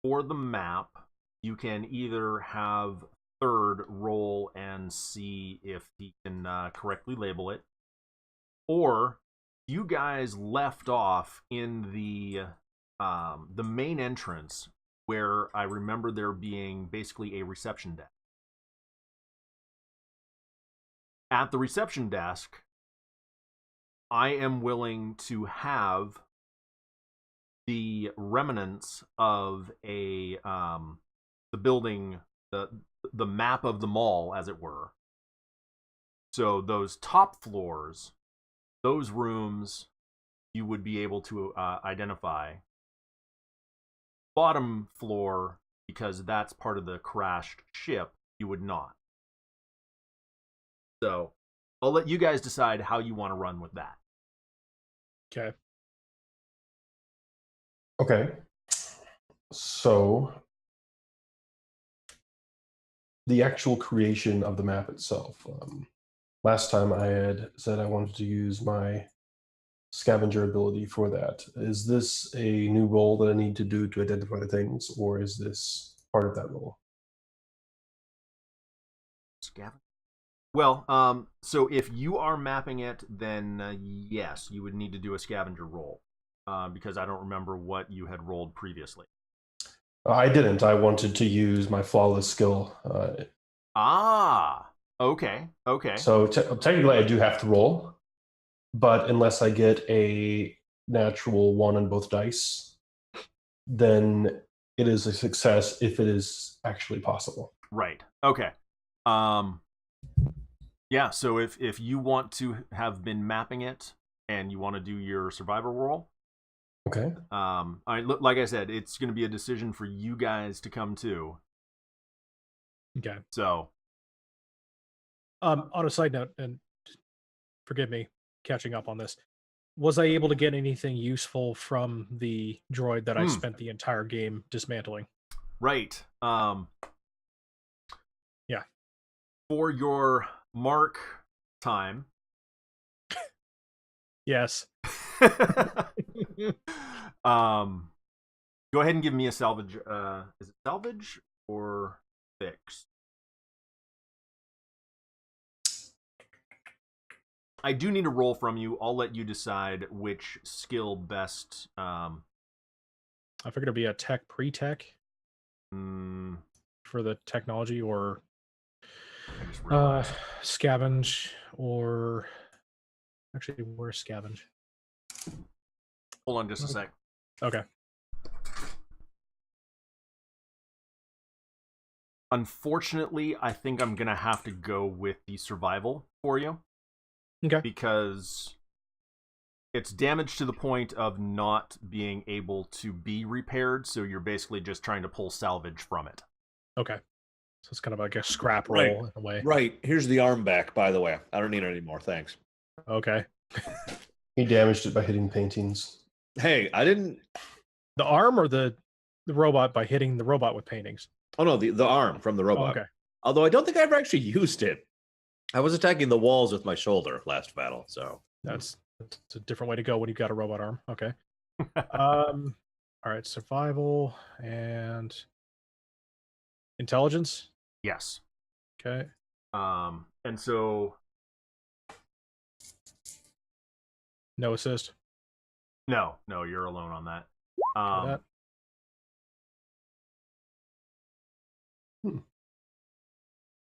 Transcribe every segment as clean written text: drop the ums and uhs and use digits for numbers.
for the map, you can either have third roll and see if he can correctly label it, or you guys left off in the main entrance where I remember there being basically a reception desk. At the reception desk, I am willing to have the remnants of the building, the map of the mall, as it were. So those top floors, those rooms, you would be able to identify. Bottom floor, because that's part of the crashed ship, you would not. So I'll let you guys decide how you want to run with that. Okay. Okay. So the actual creation of the map itself. Last time I had said I wanted to use my scavenger ability for that. Is this a new role that I need to do to identify things, or is this part of that role? Scavenger. Well, so if you are mapping it, then yes, you would need to do a scavenger roll, because I don't remember what you had rolled previously. I didn't. I wanted to use my flawless skill. Okay. So technically, I do have to roll, but unless I get a natural one on both dice, then it is a success if it is actually possible. Right. Okay. Yeah, so if you want to have been mapping it and you want to do your survival roll, okay. Like I said, it's going to be a decision for you guys to come to. Okay. So, on a side note, and forgive me catching up on this, was I able to get anything useful from the droid that I spent the entire game dismantling? Right. Yeah. For your mark time. Yes. Go ahead and give me a salvage. Is it salvage or fix? I do need a roll from you. I'll let you decide which skill best. I figured it'd be a tech pre-tech for the technology, or scavenge, or actually, where's scavenge? Hold on just a sec. Okay. Unfortunately, I think I'm gonna have to go with the survival for you. Okay. Because it's damaged to the point of not being able to be repaired, so you're basically just trying to pull salvage from it. Okay. So it's kind of like a scrap roll in a way. Right. Here's the arm back, by the way. I don't need it anymore. Thanks. Okay. He damaged it by hitting paintings. Hey, I didn't. The arm or the robot by hitting the robot with paintings? Oh, no, the arm from the robot. Oh, okay. Although I don't think I ever actually used it. I was attacking the walls with my shoulder last battle, so. That's a different way to go when you've got a robot arm. Okay. All right, survival and intelligence. Yes. Okay. And so no assist. No, you're alone on that.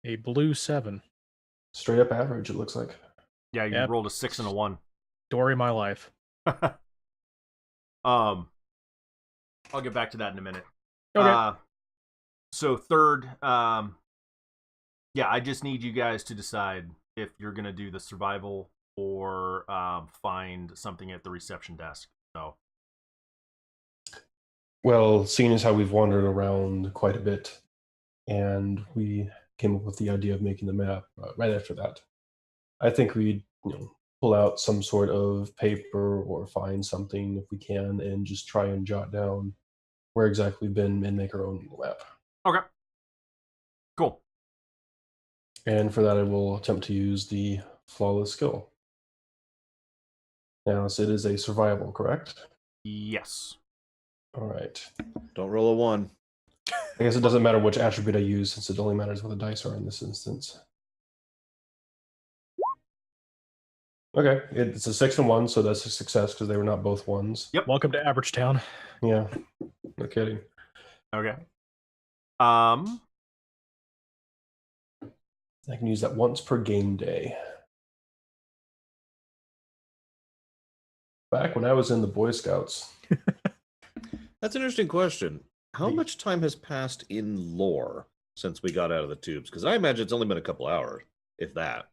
A blue 7. Straight up average, it looks like. Yeah, you rolled a 6 and a 1. Story of my life. I'll get back to that in a minute. Okay. So third, yeah, I just need you guys to decide if you're gonna do the survival or find something at the reception desk. So, well, seeing as how we've wandered around quite a bit, and we came up with the idea of making the map right after that, I think we'd pull out some sort of paper or find something if we can, and just try and jot down where exactly we've been and make our own map. Okay. Cool. And for that, I will attempt to use the flawless skill. Now, so it is a survival, correct? Yes. All right. Don't roll a 1. I guess it doesn't matter which attribute I use, since it only matters what the dice are in this instance. Okay, it's a 6 and 1, so that's a success because they were not both ones. Yep. Welcome to Average Town. Yeah, no kidding. Okay. I can use that once per game day. Back when I was in the Boy Scouts. That's an interesting question. How The- much time has passed in lore since we got out of the tubes? Because I imagine it's only been a couple hours, if that.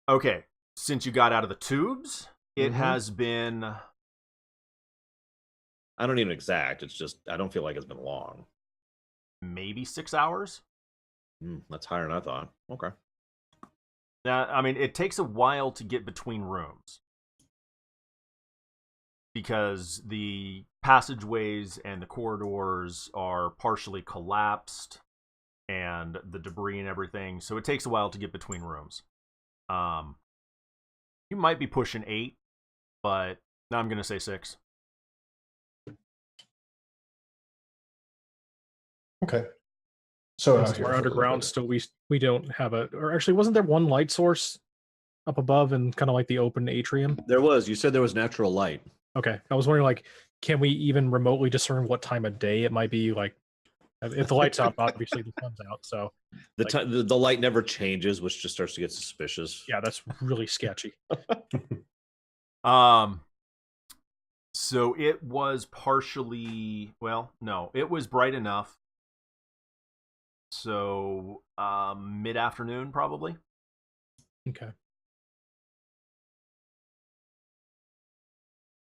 Okay. Since you got out of the tubes, it Mhm. has been. I don't even exact. It's just I don't feel like it's been long. Maybe 6 hours. That's higher than I thought. Okay. Now, I mean, it takes a while to get between rooms because the passageways and the corridors are partially collapsed and the debris and everything. So it takes a while to get between rooms. You might be pushing 8, but now I'm going to say 6. Okay. So Since we're underground, still we don't have or actually, wasn't there one light source up above and kind of like the open atrium? There was. You said there was natural light. Okay, I was wondering, like, can we even remotely discern what time of day it might be? Like, if the light's out, obviously the sun's out. So The light never changes, which just starts to get suspicious. yeah, that's really sketchy. So it was partially, well, no, it was bright enough. So mid-afternoon, probably. Okay.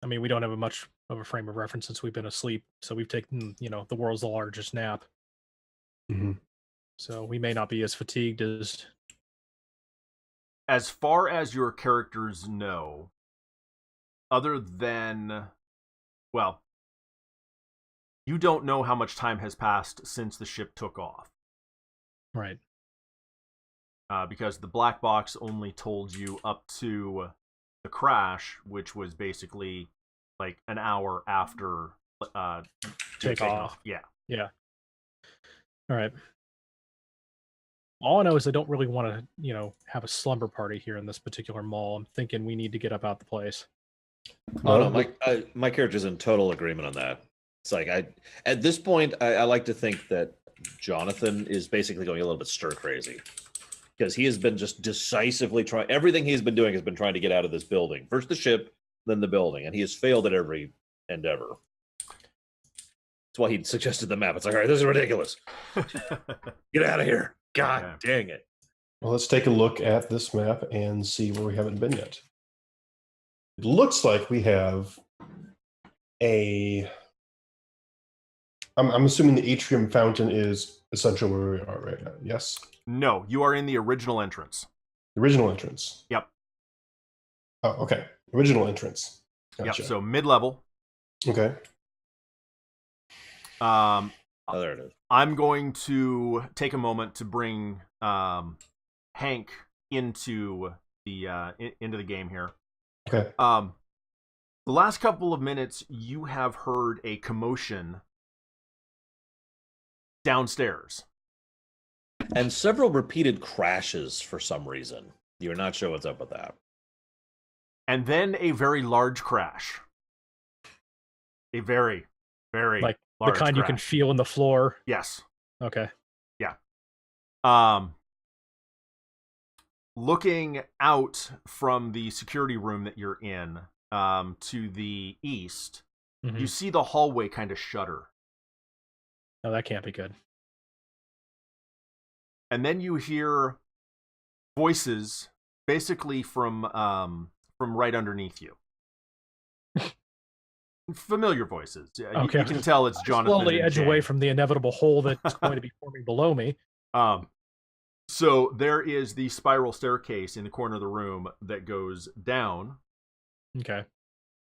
I mean, we don't have much of a frame of reference since we've been asleep, so we've taken, the world's the largest nap. Mm-hmm. So we may not be as fatigued as. As far as your characters know, other than, well, you don't know how much time has passed since the ship took off. Right. Because the black box only told you up to the crash, which was basically like an hour after Takeoff. Yeah. Yeah. All right. All I know is I don't really want to, have a slumber party here in this particular mall. I'm thinking we need to get up out the place. Oh no, my character's in total agreement on that. It's like at this point I like to think that Jonathan is basically going a little bit stir crazy because he has been just decisively trying. Everything he's been doing has been trying to get out of this building. First the ship, then the building, and he has failed at every endeavor. That's why he suggested the map. It's like, all right, this is ridiculous. Get out of here. God dang it. Well, let's take a look at this map and see where we haven't been yet. It looks like we have I'm assuming the atrium fountain is essentially where we are right now. Yes? No, you are in the original entrance. The original entrance. Yep. Oh, okay. Original entrance. Gotcha. Yep. So mid-level. Okay. Oh, there it is. I'm going to take a moment to bring Hank into the game here. Okay. The last couple of minutes, you have heard a commotion downstairs. And several repeated crashes for some reason. You're not sure what's up with that. And then a very large crash. A very, very Like large the kind you can crash. feel in the floor. Yes. Okay. Yeah. Looking out from the security room that you're in, to the east, Mhm. you see the hallway kind of shudder. No, that can't be good. And then you hear voices basically from right underneath you. Familiar voices. Okay. You can tell it's Jonathan. Slowly and edge Jay. away from the inevitable hole that's going to be forming below me. So there is the spiral staircase in the corner of the room that goes down. Okay.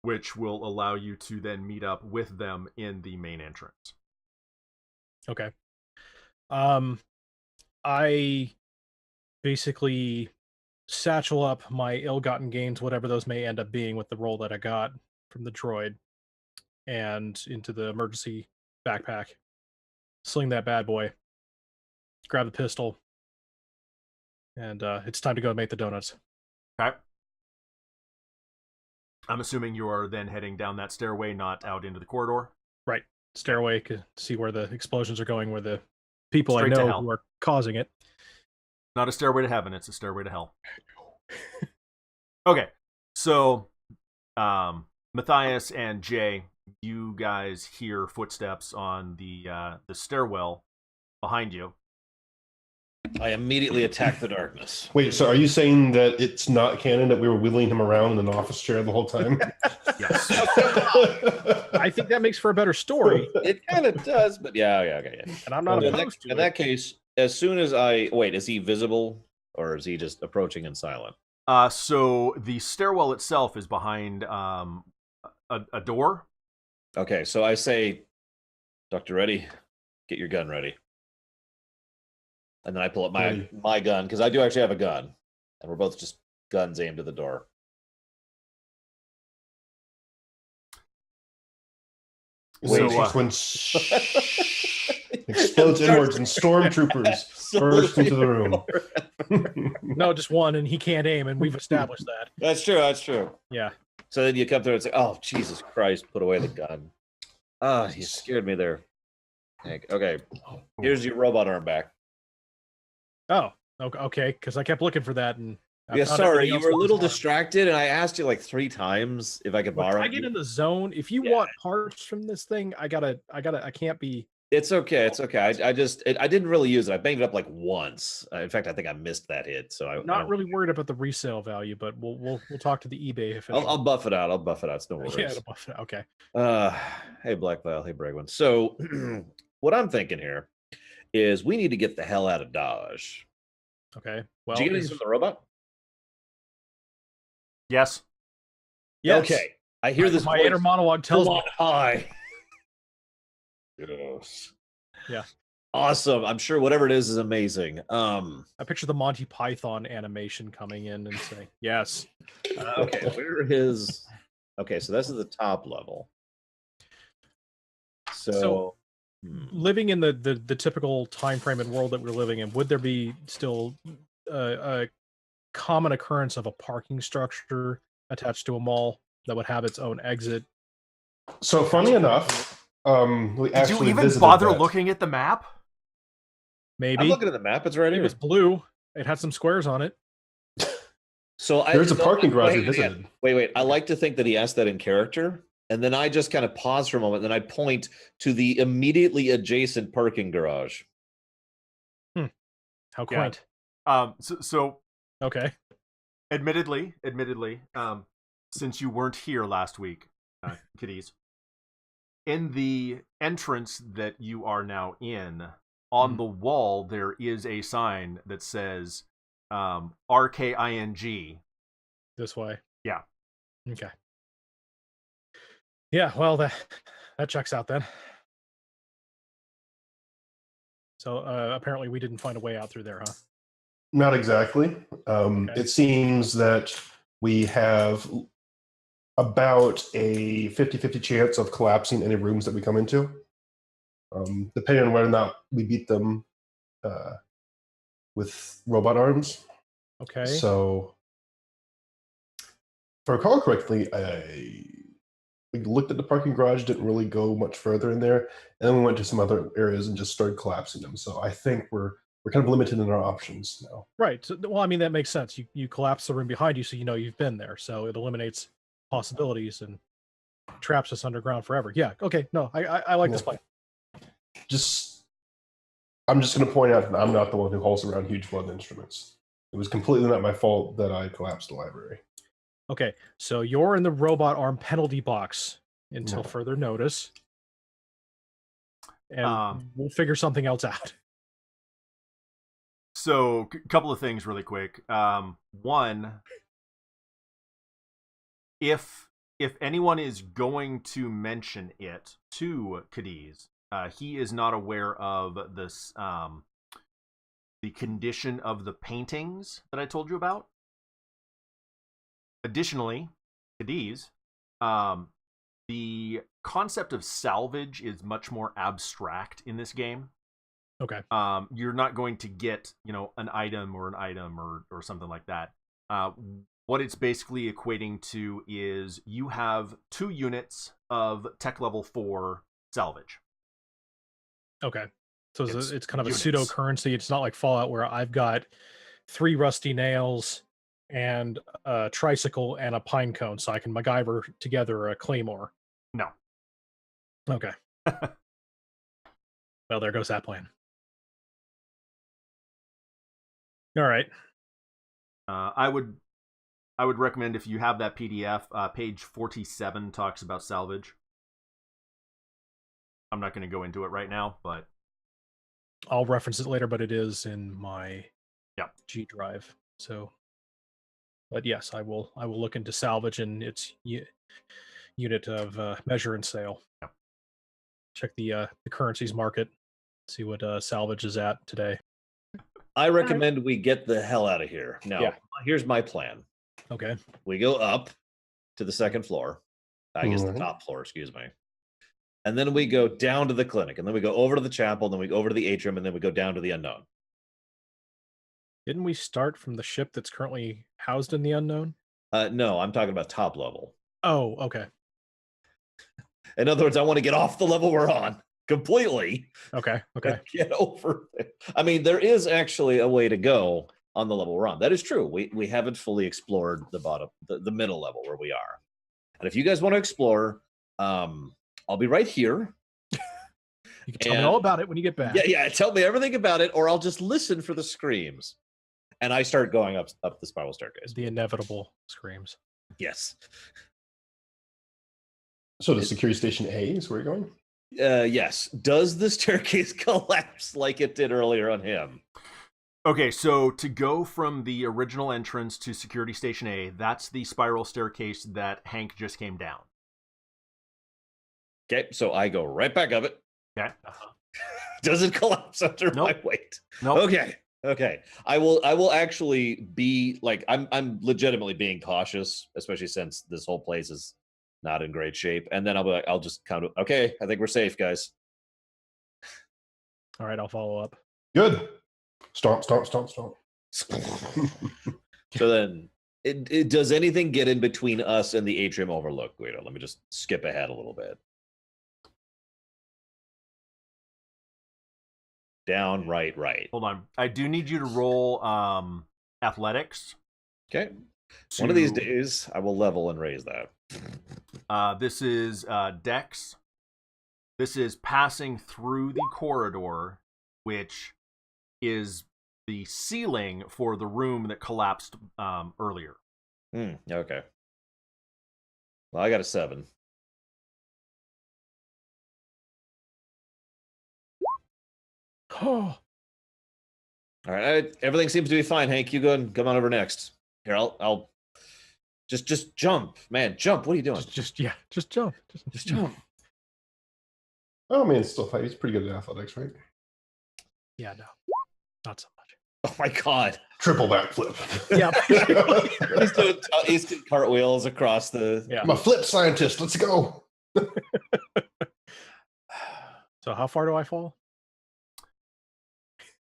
Which will allow you to then meet up with them in the main entrance. Okay. I basically satchel up my ill-gotten gains, whatever those may end up being, with the roll that I got from the droid, and into the emergency backpack. sling that bad boy, grab the pistol, and it's time to go make the donuts. Okay. I'm assuming you are then heading down that stairway, not out into the corridor. Right, stairway to see where the explosions are going, where the people Straight to I know hell. who are causing it. Not a stairway to heaven, it's a stairway to hell. Okay, so Matthias and Jay, you guys hear footsteps on the stairwell behind you. I immediately attack the darkness. Wait, so are you saying that it's not canon that we were wheeling him around in an office chair the whole time? Yes. I think that makes for a better story. It kind of does, but yeah. And I'm not Well, opposed to in that case, as soon as is he visible or is he just approaching and silent? So the stairwell itself is behind a door. Okay, so I say, Dr. Reddy, get your gun ready. And then I pull up my gun, because I do actually have a gun. And we're both just guns aimed at the door. Wait, when explodes inwards and stormtroopers burst into the room. No, just one, and he can't aim, and we've established that. That's true. Yeah. So then you come through and say, oh, Jesus Christ, put away the gun. Ah, you scared me there, Hank. Okay, here's your robot arm back. Oh, okay, because I kept looking for that, and yeah, sorry, you were a little distracted, and I asked you like 3 times if I could borrow. I get in the zone. If you want parts from this thing, I can't be. It's okay. I didn't really use it. I banged it up like once. In fact, I think I missed that hit. So I'm not really worried about the resale value, but we'll talk to the eBay if I'll buff it out. It's no worries. Yeah, buff it out. Okay. Hey Black Vial. Hey Bregwin. So what I'm thinking here is we need to get the hell out of Dodge. Okay. Well, did you get anything from the robot? Yes. Okay. I hear this. My inner monologue tells me. Hi. Yes. Yeah. Awesome. I'm sure whatever it is amazing. I picture the Monty Python animation coming in and saying, yes. Okay. Where is. Okay. So this is the top level. So living in the typical time frame and world that we're living in, would there be still a common occurrence of a parking structure attached to a mall that would have its own exit? So funny enough, we did actually you even bother looking at the map? Maybe. I'm looking at the map. It's right here. It was blue. It had some squares on it. So there's a parking garage we visited. Wait. I like to think that he asked that in character. And then I just kind of pause for a moment. And then I point to the immediately adjacent parking garage. How quaint. So okay. Admittedly, since you weren't here last week, kiddies, in the entrance that you are now in, on the wall there is a sign that says RKING. This way. Yeah. Okay. Yeah, well, that checks out then. So apparently we didn't find a way out through there, huh? Not exactly. It seems that we have about a 50-50 chance of collapsing any rooms that we come into, depending on whether or not we beat them with robot arms. Okay. So, if I recall correctly, we looked at the parking garage, didn't really go much further in there, and then we went to some other areas and just started collapsing them. So I think we're kind of limited in our options now. Right. So, well, I mean, that makes sense. You collapse the room behind you, so you know you've been there. So it eliminates possibilities and traps us underground forever. Yeah. Okay. No, I like this plan. I'm just going to point out that I'm not the one who hauls around huge blood instruments. It was completely not my fault that I collapsed the library. Okay, so you're in the robot arm penalty box until further notice, and we'll figure something else out. So, a couple of things really quick. One, if anyone is going to mention it to Cadiz, he is not aware of this the condition of the paintings that I told you about. Additionally, Cadiz, the concept of salvage is much more abstract in this game. Okay. You're not going to get, an item or something like that. What it's basically equating to is you have 2 units of tech level 4 salvage. Okay. So it's kind of units. a pseudo currency. It's not like Fallout where I've got 3 rusty nails and a tricycle and a pine cone, so I can MacGyver together a claymore. No. Okay. Well, there goes that plan. All right. I would recommend, if you have that PDF, page 47 talks about salvage. I'm not going to go into it right now, but I'll reference it later, but it is in my G drive. So, but yes, I will look into salvage and its unit of measure and sale. Yeah. Check the currencies market, see what salvage is at today. I recommend we get the hell out of here. Now, here's my plan. Okay. We go up to the second floor. I guess the top floor, excuse me. And then we go down to the clinic, and then we go over to the chapel, and then we go over to the atrium, and then we go down to the unknown. Didn't we start from the ship that's currently housed in the unknown? No, I'm talking about top level. Oh, okay. In other words, I want to get off the level we're on completely. Okay. Get over it. I mean, there is actually a way to go on the level we're on. That is true. We haven't fully explored the bottom, the middle level where we are. And if you guys want to explore, I'll be right here. You can tell me all about it when you get back. Yeah. Tell me everything about it, or I'll just listen for the screams. And I start going up the spiral staircase. The inevitable screams. Yes. So the security station A is where you're going? Yes. Does the staircase collapse like it did earlier on him? Okay, so to go from the original entrance to Security Station A, that's the spiral staircase that Hank just came down. Okay, so I go right back up it. Okay. Does it collapse under my weight? Nope. Okay. I will actually be like, I'm legitimately being cautious, especially since this whole place is not in great shape. And then I'll be like, I'll just kind of, okay, I think we're safe, guys. All right, I'll follow up. Good. Stomp. So then, it does anything get in between us and the atrium overlook, Guido? Let me just skip ahead a little bit. Down, right. Hold on. I do need you to roll athletics. Okay. One of these days, I will level and raise that. This is Dex. This is passing through the corridor, which is the ceiling for the room that collapsed earlier. Okay. Well, I got a 7. Oh. All right. Everything seems to be fine, Hank. You go and come on over next. Here, I'll just jump, man. Jump. What are you doing? Just jump. Just jump. Oh man, it's still fine. He's pretty good at athletics, right? Yeah, no, not so much. Oh my god! Triple backflip. Yeah. He's doing cartwheels across the. I'm a flip scientist. Let's go. So how far do I fall?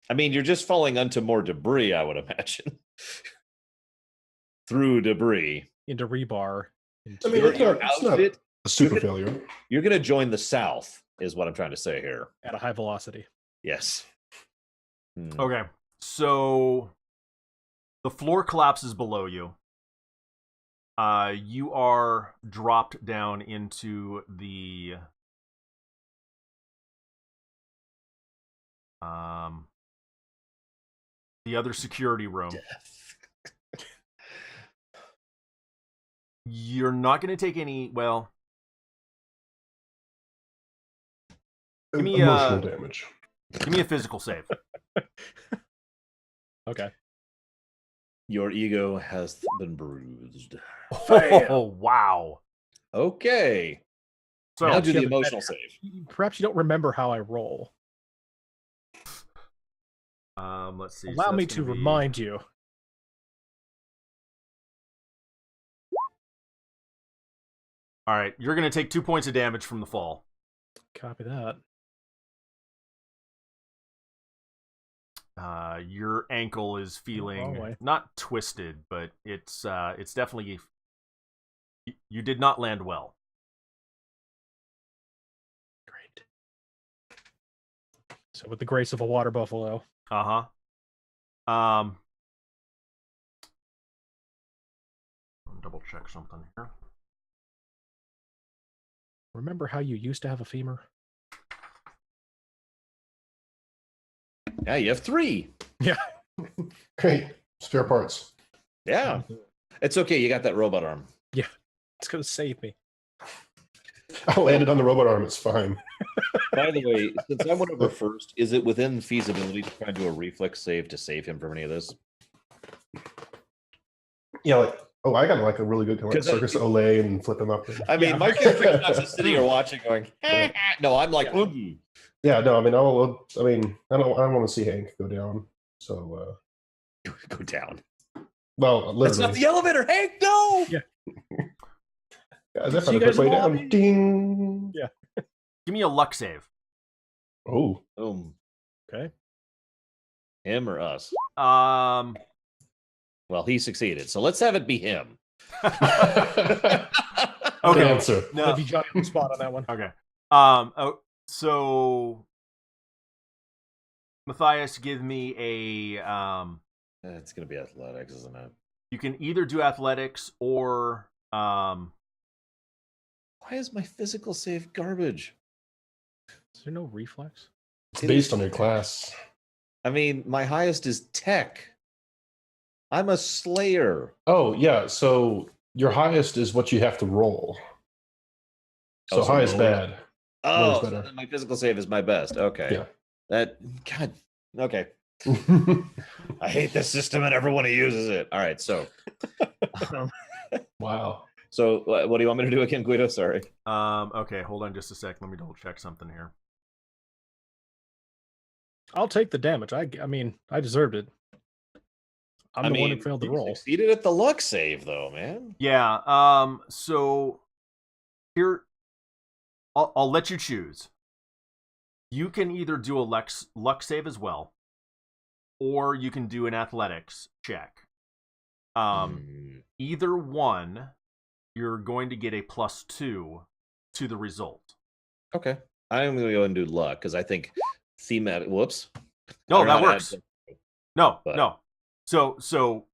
I mean, you're just falling onto more debris, I would imagine. Through debris. Into rebar. I mean, it's not a super failure. You're going to join the South, is what I'm trying to say here. At a high velocity. Yes. Okay, so the floor collapses below you. You are dropped down into the other security room. You're not going to take any, well, give me emotional damage. Give me a physical save. Okay. Your ego has been bruised. Oh, wow. Okay. So now do the emotional save. Perhaps you don't remember how I roll. Let's see. Allow me to remind you. All right, you're going to take 2 points of damage from the fall. Copy that. Your ankle is feeling not twisted, but it's definitely, you did not land well. Great. So with the grace of a water buffalo. I'll double check something here. Remember how you used to have a femur? Yeah, you have 3. Yeah. Great. Spare parts. Yeah. It's okay. You got that robot arm. Yeah. It's going to save me. I landed on the robot arm. It's fine. By the way, since I went over first, is it within feasibility to try and do a reflex save to save him from any of this? Yeah, like, I got like a really good kind of like Circus Olay and flip him up. I mean, my character is not just sitting here watching going, no, I'm like, oogie. Yeah, no, I mean, I don't want to see Hank go down. So, Go down. well, literally. That's not the elevator, Hank, no! Yeah. Guys, I See found you a quick guys way in the down. lobby? Ding. Yeah. Give me a luck save. Oh. Boom. Okay. Him or us? Um, Well, he succeeded, so let's have it be him. Good Okay. answer. No. I'll be Johnny on the spot on that one. Okay. So Matthias, give me a It's going to be athletics, isn't it? you can either do athletics or Why is my physical save garbage? Is there no reflex? It's based on your class. I mean, my highest is tech. I'm a slayer. Oh, yeah. So your highest is what you have to roll. So Oh, so high is lower. bad. Oh, Low's so better. then my physical save is my best. Okay. Yeah. That, God, okay. I hate this system and everyone who uses it. All right, so. Wow. So what do you want me to do again, Guido? Sorry. okay, hold on just a sec. Let me double check something here. I'll take the damage. I mean, I deserved it. I'm the one who failed the roll. Succeeded at the luck save, though, man. Yeah. So here, I'll let you choose. You can either do a luck save as well, or you can do an athletics check. Either one, you're going to get a +2 to the result. Okay. I'm going to go and do luck because I think thematic. Whoops. No, that works. No. But- So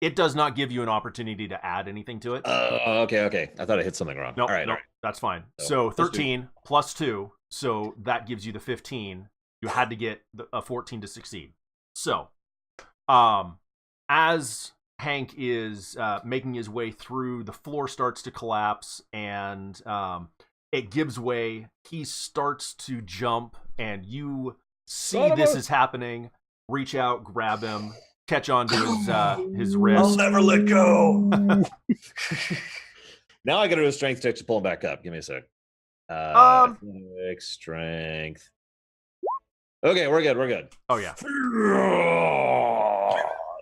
it does not give you an opportunity to add anything to it. Okay. I thought I hit something wrong. No, all right. that's fine. So, So 13 +2, so that gives you the 15. You had to get a 14 to succeed. So, as Hank is making his way through, the floor starts to collapse, and it gives way. He starts to jump, and you see this is happening. Reach out, grab him, catch onto his wrist. I'll never let go. Now I got to do a strength check to pull him back up. Give me a sec. Athletics, strength. Okay, we're good. Oh yeah.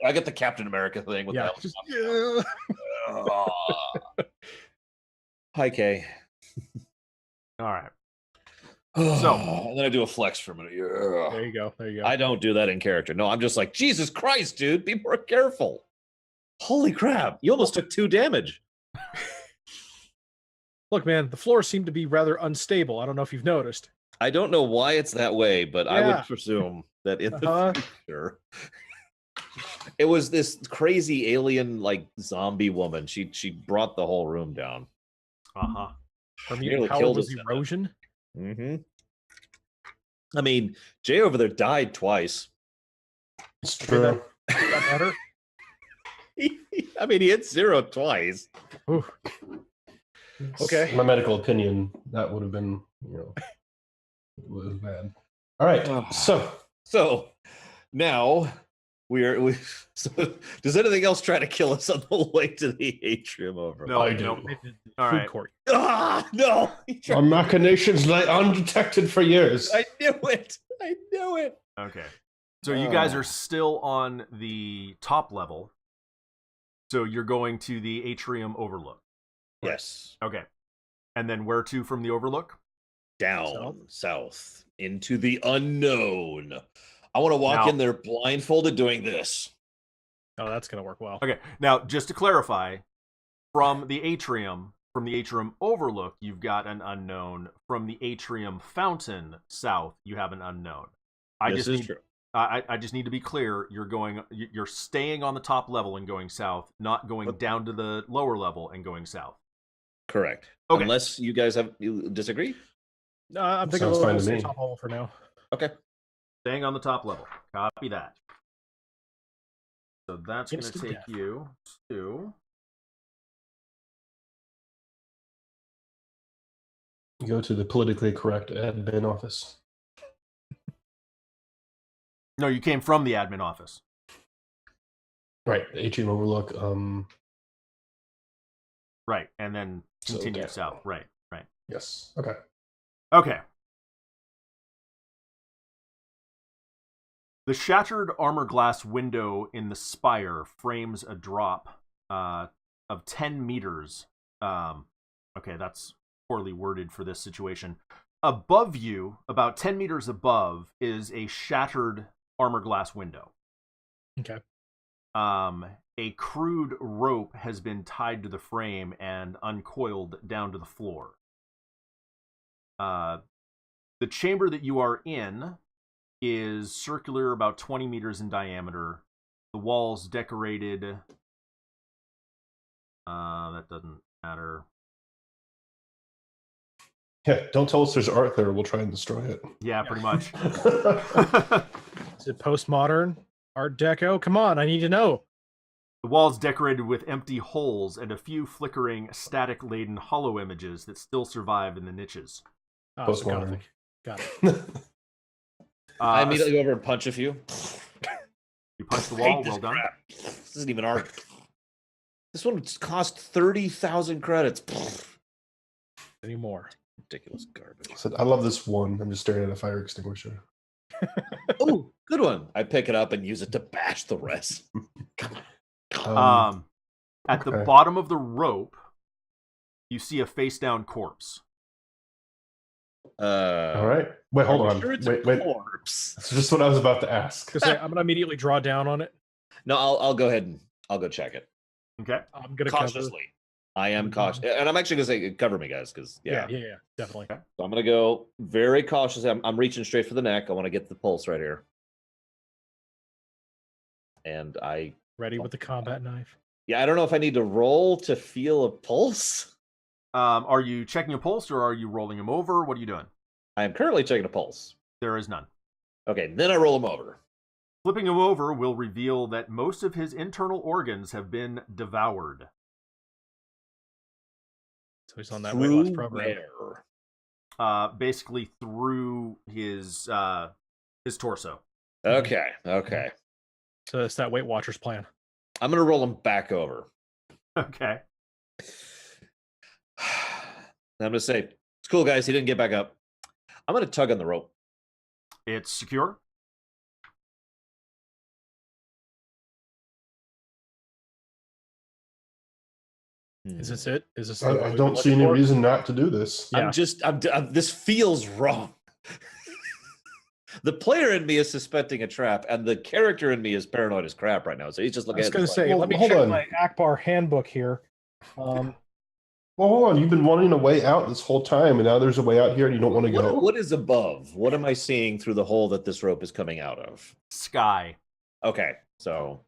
I got the Captain America thing with that. Hi, Kay. All right. So, and then I do a flex for a minute. Yeah. There you go. I don't do that in character. No, I'm just like, Jesus Christ, dude, be more careful. Holy crap. You almost took 2 damage. Look, man, the floor seemed to be rather unstable. I don't know if you've noticed. I don't know why it's that way, but I would presume that in the future, it was this crazy alien like zombie woman. She brought the whole room down. Her Nearly mutant power killed was us in that. erosion. Mm-hmm. I mean, Jay over there died twice. It's true. Got better. I mean, he hit 0 twice. Ooh. Okay. My medical opinion, that would have been, was bad. All right. So now so does anything else try to kill us on the way to the atrium over? No, I do. no. All Food right. court. No. Our machinations lay undetected for years. I knew it. Okay. So you guys are still on the top level. So you're going to the atrium overlook. Yes. Okay. And then where to from the Overlook? Down south into the unknown. I want to walk Now- in there blindfolded doing this. Oh, that's gonna work well. Okay. Now, just to clarify, from the atrium Overlook, you've got an unknown. From the atrium fountain south, you have an unknown. This is true. I just need to be clear. You're staying on the top level and going south, not going down to the lower level and going south. Correct. Okay. Unless you guys disagree. I'm thinking Sounds fine we'll to stay me. top level for now. Okay. Staying on the top level. Copy that. So that's going to Instant take death. you to. You go to the politically correct admin office. No, you came from the admin office. Right, Atrium Overlook. Right, and then So continue down. south. Right. Yes. Okay. Okay. The shattered armor glass window in the spire frames a drop of 10 meters. Okay, that's poorly worded for this situation. Above you, about 10 meters above, is a shattered armor glass window. Okay. A crude rope has been tied to the frame and uncoiled down to the floor. The chamber that you are in is circular, about 20 meters in diameter. The walls decorated. That doesn't matter. Yeah, don't tell us there's art there. We'll try and destroy it. Yeah, pretty much. Is it postmodern? Art Deco? Come on, I need to know. The walls decorated with empty holes and a few flickering, static-laden hollow images that still survive in the niches. Oh, so Postmodern. Gothic. Got it. I immediately go over and punch a few. You punch the Hate wall. this Well done. crap. This isn't even art. This one cost 30,000 credits. Anymore. Ridiculous garbage. So I love this one. I'm just staring at a fire extinguisher. Oh, good one. I pick it up and use it to bash the rest. At the okay. bottom of the rope, you see a face-down corpse. All right. Wait, hold on. Sure it's wait. a corpse. That's just what I was about to ask. Because I'm gonna immediately draw down on it. No, I'll go ahead and I'll go check it Okay. I'm gonna cover. cautiously. I am cautious, and I'm actually gonna say cover me, guys, because Yeah, definitely. Okay. So I'm gonna go very cautiously. I'm reaching straight for the neck. I want to get the pulse right here, and Ready with the combat knife. I don't know if I need to roll to feel a pulse. Are you checking a pulse or are you rolling him over? What are you doing? I am currently checking a pulse. There is none. Okay, then I roll him over. Flipping him over will reveal that most of his internal organs have been devoured. So he's on that weight loss Through program. where? Basically through his torso. Okay. So it's that Weight Watchers plan. I'm gonna roll him back over. Okay. I'm gonna say, it's cool, guys. He didn't get back up. I'm gonna tug on the rope. It's secure. Is this it? Is this? I don't see any reason not to do this. Yeah. This feels wrong. The player in me is suspecting a trap, and the character in me is paranoid as crap right now. So he's just I looking was at going it to say, Well, let me hold check on. my Akbar handbook here. Well, hold on. You've been wanting a way out this whole time, and now there's a way out here, and you don't want to go. What is above? What am I seeing through the hole that this rope is coming out of? Sky. Okay, so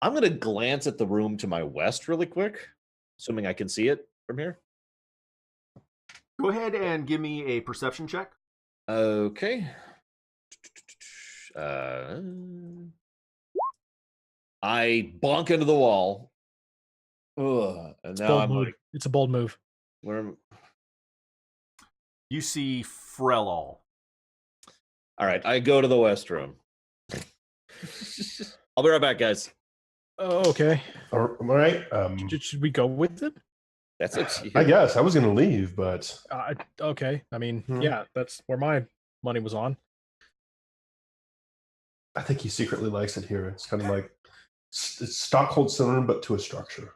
I'm going to glance at the room to my west really quick, assuming I can see it from here. Go ahead and give me a perception check. Okay. I bonk into the wall. Ugh, and now I'm like, It's a bold move. where am... You see Frelall. All right, I go to the west room. I'll be right back, guys. Oh, okay. All right. Should we go with it? That's it. I guess I was going to leave, but Okay. I mean, Hmm. yeah, that's where my money was on. I think he secretly likes it here. It's kind of like it's Stockholm syndrome, but to a structure.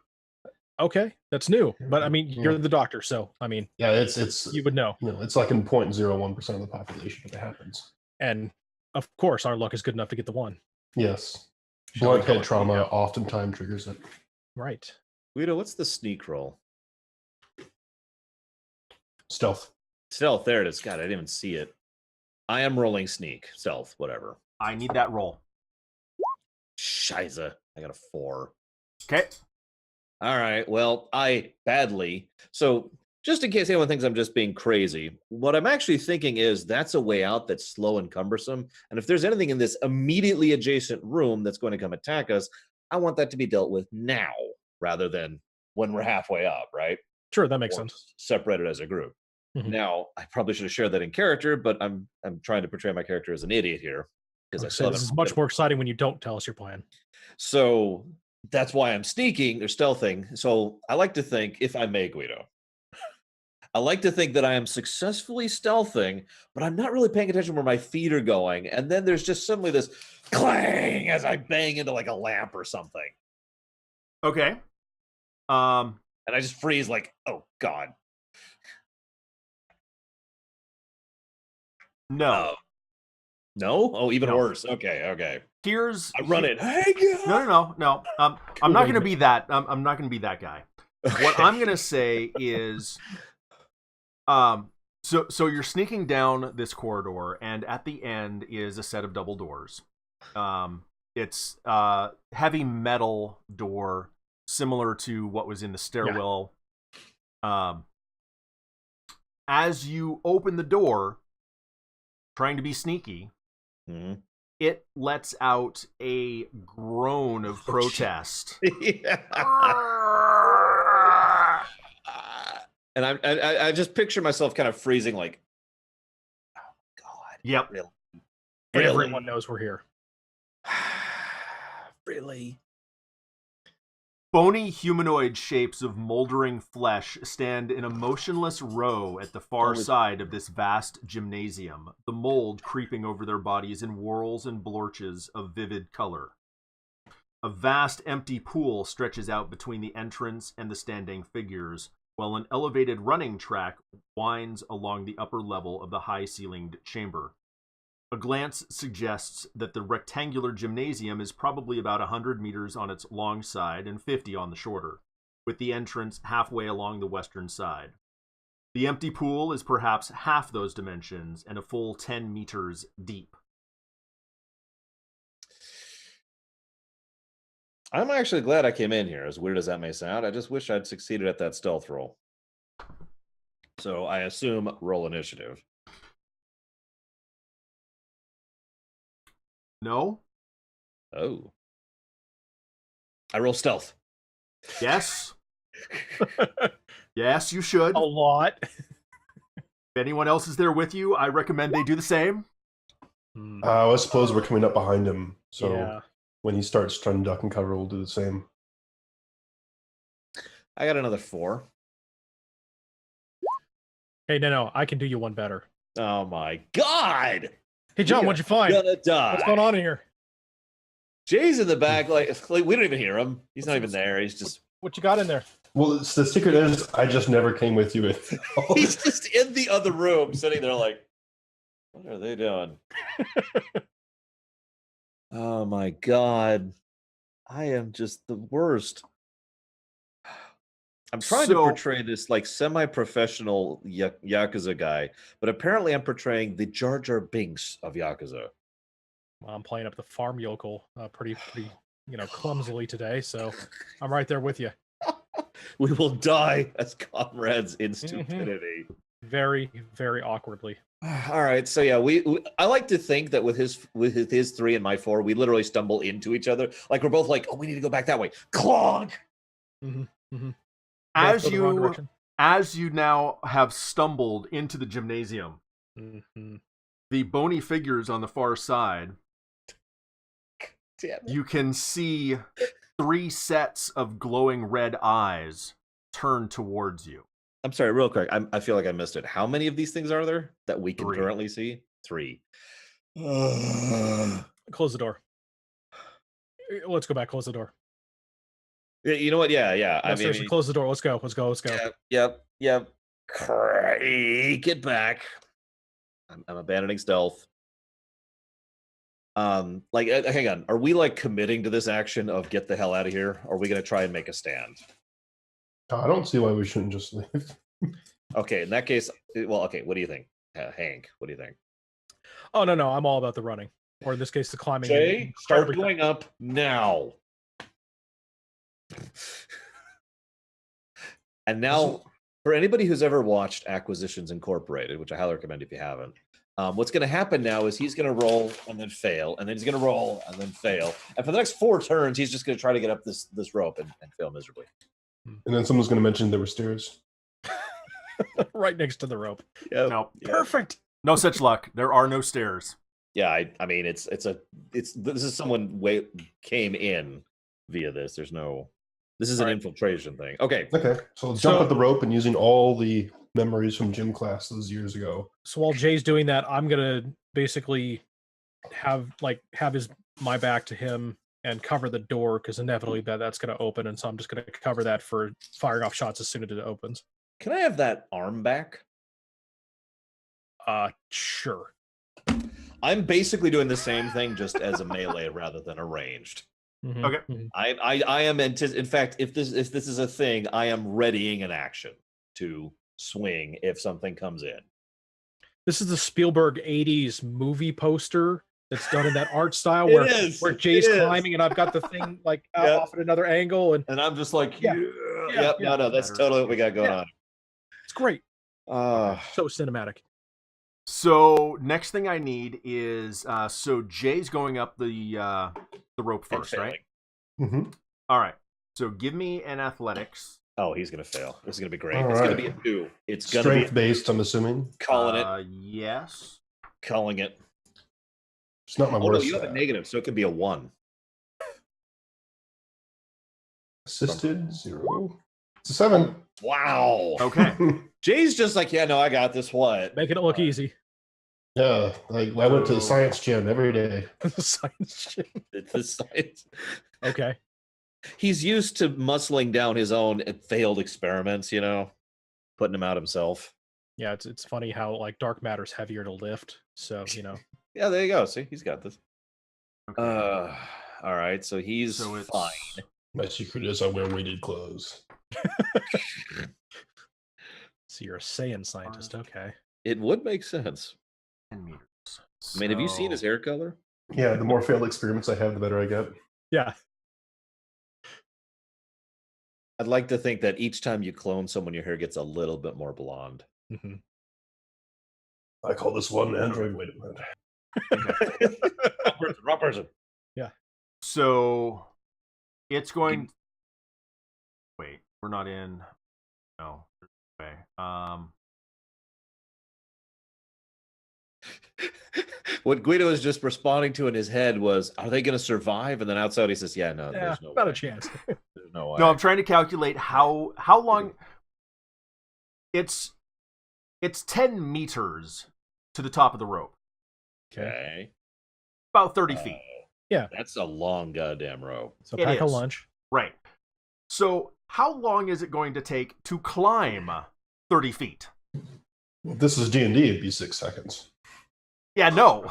Okay, that's new. But I mean, you're Yeah. the doctor, so I mean, Yeah, it's you would know. it's like in 0.01% of the population if it happens. And of course, our luck is good enough to get the one. Yes. Shall we Blunt call head it trauma Guido? oftentimes triggers it. Right. Guido, what's the sneak roll? Stealth. Stealth, there it is. God, I didn't even see it. I am rolling sneak, stealth, whatever. I need that roll. Shiza. I got a 4. Okay. All right. Well, So, just in case anyone thinks I'm just being crazy, what I'm actually thinking is that's a way out that's slow and cumbersome. And if there's anything in this immediately adjacent room that's going to come attack us, I want that to be dealt with now rather than when we're halfway up, right? Sure, that makes Or sense. separated as a group. Mhm. Now, I probably should have shared that in character, but I'm trying to portray my character as an idiot here because I So still this haven't. is much more exciting when you don't tell us your plan. So that's why I'm sneaking or stealthing. So I like to think, if I may, Guido, I like to think that I am successfully stealthing, but I'm not really paying attention where my feet are going. And then there's just suddenly this clang as I bang into like a lamp or something. Okay. And I just freeze like, oh God. No. No? Oh, even No. worse. Okay. Here's I run it. Hey, God! No. I'm not gonna be that. I'm not gonna be that guy. What I'm gonna say is, so you're sneaking down this corridor, and at the end is a set of double doors. It's heavy metal door, similar to what was in the stairwell. Yeah. As you open the door, trying to be sneaky, it lets out a groan of protest. And I just picture myself kind of freezing, like, oh my God. Yep. Really? Everyone knows we're here. Really? Bony humanoid shapes of moldering flesh stand in a motionless row at the far side of this vast gymnasium, the mold creeping over their bodies in whorls and blorches of vivid color. A vast empty pool stretches out between the entrance and the standing figures, while an elevated running track winds along the upper level of the high-ceilinged chamber. A glance suggests that the rectangular gymnasium is probably about 100 meters on its long side and 50 on the shorter, with the entrance halfway along the western side. The empty pool is perhaps half those dimensions and a full 10 meters deep. I'm actually glad I came in here, as weird as that may sound. I just wish I'd succeeded at that stealth roll. So I assume roll initiative. No? Oh. I roll stealth. Yes. Yes, you should. A lot. If anyone else is there with you, I recommend they do the same. I suppose we're coming up behind him, so Yeah. when he starts trying to duck and cover, we'll do the same. I got another 4. Hey, no, I can do you one better. Oh my God! Hey, John, what'd you find? Gonna die. What's going on in here? Jay's in the back, like we don't even hear him. He's not even there. He's just. What you got in there? Well, the secret is I just never came with you. He's just in the other room, sitting there like, what are they doing? Oh my God. I am just the worst. I'm trying to portray this like semi-professional Yakuza guy, but apparently I'm portraying the Jar Jar Binks of Yakuza. Well, I'm playing up the farm yokel pretty clumsily today, so I'm right there with you. We will die as comrades in stupidity. Very, very awkwardly. All right, so yeah, I like to think that with his 3 and my 4, we literally stumble into each other. Like we're both like, oh, we need to go back that way. Clonk. As you now have stumbled into the gymnasium, the bony figures on the far side, you can see 3 sets of glowing red eyes turn towards you. I'm sorry, real quick. I feel like I missed it. How many of these things are there that we can 3. currently see? 3. Close the door. Let's go back. Close the door. You know what? Yeah. Yeah, seriously, close the door. Let's go. Yep. Get back. I'm abandoning stealth. Hang on. Are we like committing to this action of get the hell out of here? Or are we going to try and make a stand? I don't see why we shouldn't just leave. Okay, in that case, well, okay. What do you think, Hank? What do you think? Oh no, I'm all about the running, or in this case, the climbing. Jay, start going up now. And now, for anybody who's ever watched Acquisitions Incorporated, which I highly recommend if you haven't, what's going to happen now is he's going to roll and then fail, and then he's going to roll and then fail, and for the next 4 turns, he's just going to try to get up this rope and fail miserably. And then someone's going to mention there were stairs. Right next to the rope. Yep. No, Perfect. no such luck. There are no stairs. Yeah, I mean, this is someone came in via this. This is an infiltration thing. Okay, so let's jump at the rope and using all the memories from gym classes years ago. So while Jay's doing that, I'm gonna basically have my back to him and cover the door because inevitably that's gonna open, and so I'm just gonna cover that for firing off shots as soon as it opens. can I have that arm back? Sure. I'm basically doing the same thing, just as a melee rather than a ranged. Mm-hmm. Okay. Mm-hmm. I am in fact, if this is a thing, I am readying an action to swing if something comes in. This is the Spielberg 80s movie poster that's done in that art style where Jay's climbing and I've got the thing off at another angle and I'm just like, Yeah. no, that's totally what we got going on. It's great. So cinematic. So next thing I need is so Jay's going up the rope first, right? Mm-hmm. All right. So give me an athletics. Oh, he's gonna fail. This is gonna be great. All it's right. gonna be a 2. It's gonna Strength be based, I'm assuming. calling it. Yes. Calling it. It's not my Oh no, worst. you have a negative, so it could be a 1. Assisted 0. It's a 7. Wow. Okay. Jay's just like, yeah, no, I got this. What? Making it look easy. Yeah, I went to the science gym every day. Science shit. It's the science. Okay. He's used to muscling down his own failed experiments, putting them out himself. Yeah, it's funny how dark matter's heavier to lift. So, Yeah, there you go. See, he's got this. Okay. All right, so he's fine. My secret is I wear weighted clothes. So you're a Saiyan scientist, okay. It would make sense. 10 meters. I mean, have you seen his hair color? Yeah, the more failed experiments I have, the better I get. Yeah. I'd like to think that each time you clone someone, your hair gets a little bit more blonde. Mm-hmm. I call this one android. Wait a minute. Wrong person. Yeah. So it's going. Wait, we're not in. No. Okay. What Guido was just responding to in his head was, "Are they going to survive?" And then outside he says, "Yeah, no, there's no not way. a chance." There's no way." No, I'm trying to calculate how long. It's 10 meters to the top of the rope. Okay. About 30 feet. Yeah. That's a long goddamn rope. So It pack a is. lunch. Right. So how long is it going to take to climb 30 feet? Well, if this is D&D, it'd be 6 seconds. Yeah, no.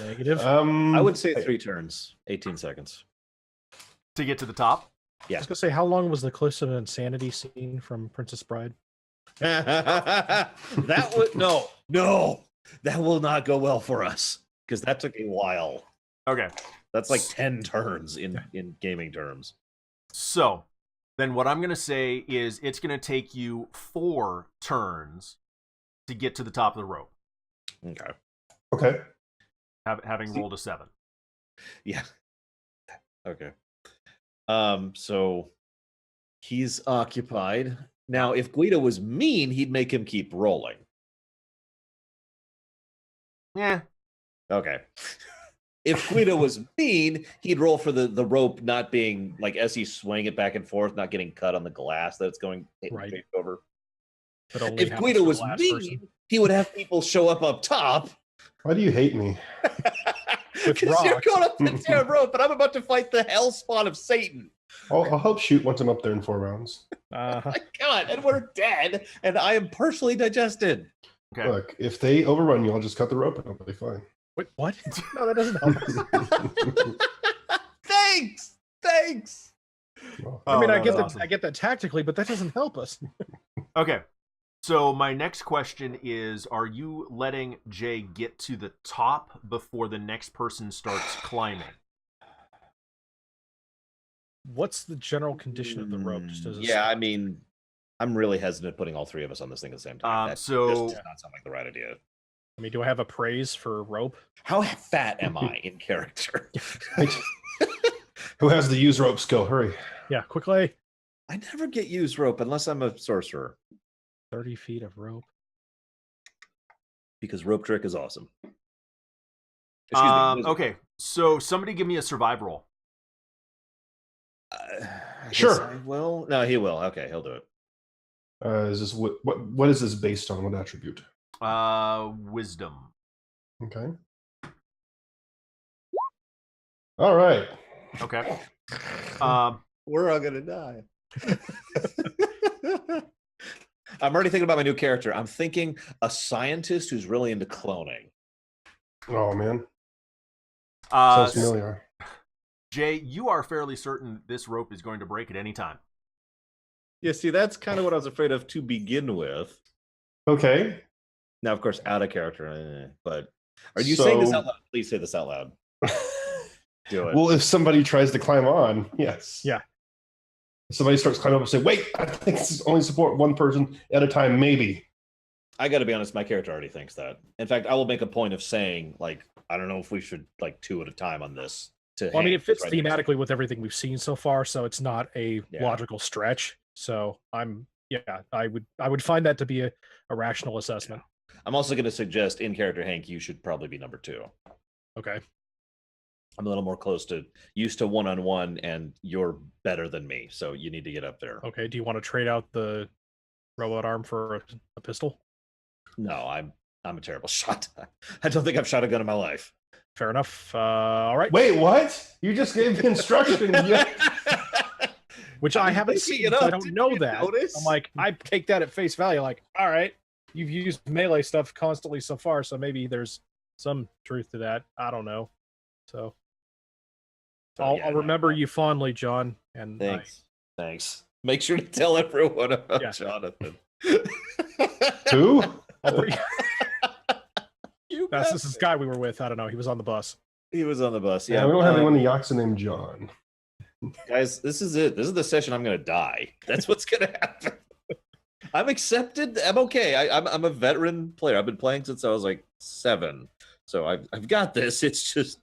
Negative. I would say 3 turns, 18 seconds. To get to the top? I was gonna say, how long was the Cliffs of Insanity scene from Princess Bride? That would no, that will not go well for us because that took a while. Okay. That's like 10 turns in gaming terms. So then what I'm going to say is it's going to take you 4 turns to get to the top of the rope. Okay. Okay. Having rolled a 7. Yeah. Okay. So he's occupied. Now, if Guido was mean, he'd make him keep rolling. Yeah. Okay. If Guido was mean, he'd roll for the rope not being like as he's swinging it back and forth, not getting cut on the glass that it's going Right. over. But only If happens Guido to the was last mean, person. he would have people show up top Why do you hate me? With Because you're rocks. going up the damn rope, but I'm about to fight the hell spawn of Satan. I'll help shoot once I'm up there in 4 rounds. Uh-huh. My God, and we're dead, and I am partially digested. Okay. Look, if they overrun you, I'll just cut the rope and I'll be fine. Wait, what? No, that doesn't help us. Thanks. Well, I mean, Oh, I that get was that. awesome. I get that tactically, but that doesn't help us. Okay. So my next question is, are you letting Jay get to the top before the next person starts climbing? What's the general condition of the rope? Just as a Yeah, I mean, I'm really hesitant putting all 3 of us on this thing at the same time. That So- just does not sound like the right idea. I mean, do I have a praise for rope? How fat am I in character? who has the use rope skill? Hurry. Yeah, quickly. I never get used rope unless I'm a sorcerer, 30 feet of rope. because rope trick is awesome. Excuse me. wizard. Okay. So somebody give me a survive roll. I guess Sure. I will. No, he will. Okay, he'll do it. Is this what is this based on? What attribute? Wisdom. Okay. All right. Okay. We're all gonna die. I'm already thinking about my new character. I'm thinking a scientist who's really into cloning. Oh man, Uh, sounds familiar. Jay, you are fairly certain this rope is going to break at any time. Yeah, see, that's kind of what I was afraid of to begin with. Okay. Now, of course, out of character. But are you saying this So- out loud? Please say this out loud. Do it. Well, if somebody tries to climb on, yes. Yeah. If somebody starts climbing up and say, "Wait, I think this is only support one person at a time, maybe." I got to be honest, my character already thinks that. In fact, I will make a point of saying, like, I don't know if we should like 2 at a time on this. Well, I mean, it fits right next to thematically with everything we've seen so far, so it's not a Yeah. logical stretch. So I would find that to be a rational assessment. I'm also going to suggest in character Hank, you should probably be number 2. Okay. I'm a little more used to one-on-one, and you're better than me, so you need to get up there. Okay. Do you want to trade out the robot arm for a pistol? No, I'm a terrible shot. I don't think I've shot a gun in my life. Fair enough. All right. Wait, what? You just gave the instructions. Which I haven't Picking seen, it so I up, don't didn't know you that. notice? I'm like, I take that at face value. Like, all right, you've used melee stuff constantly so far, so maybe there's some truth to that. I don't know. So I'll remember you fondly, John. And Thanks. Make sure to tell everyone about Yeah. Jonathan. Who? That's this guy we were with. I don't know. He was on the bus. He was on the bus. Yeah, Yeah, we don't have anyone in the Yaxa named John. guys, this is it. This is the session I'm going to die. That's what's going to happen. I'm accepted. I'm okay. I'm a veteran player. I've been playing since I was like 7, so I've got this. It's just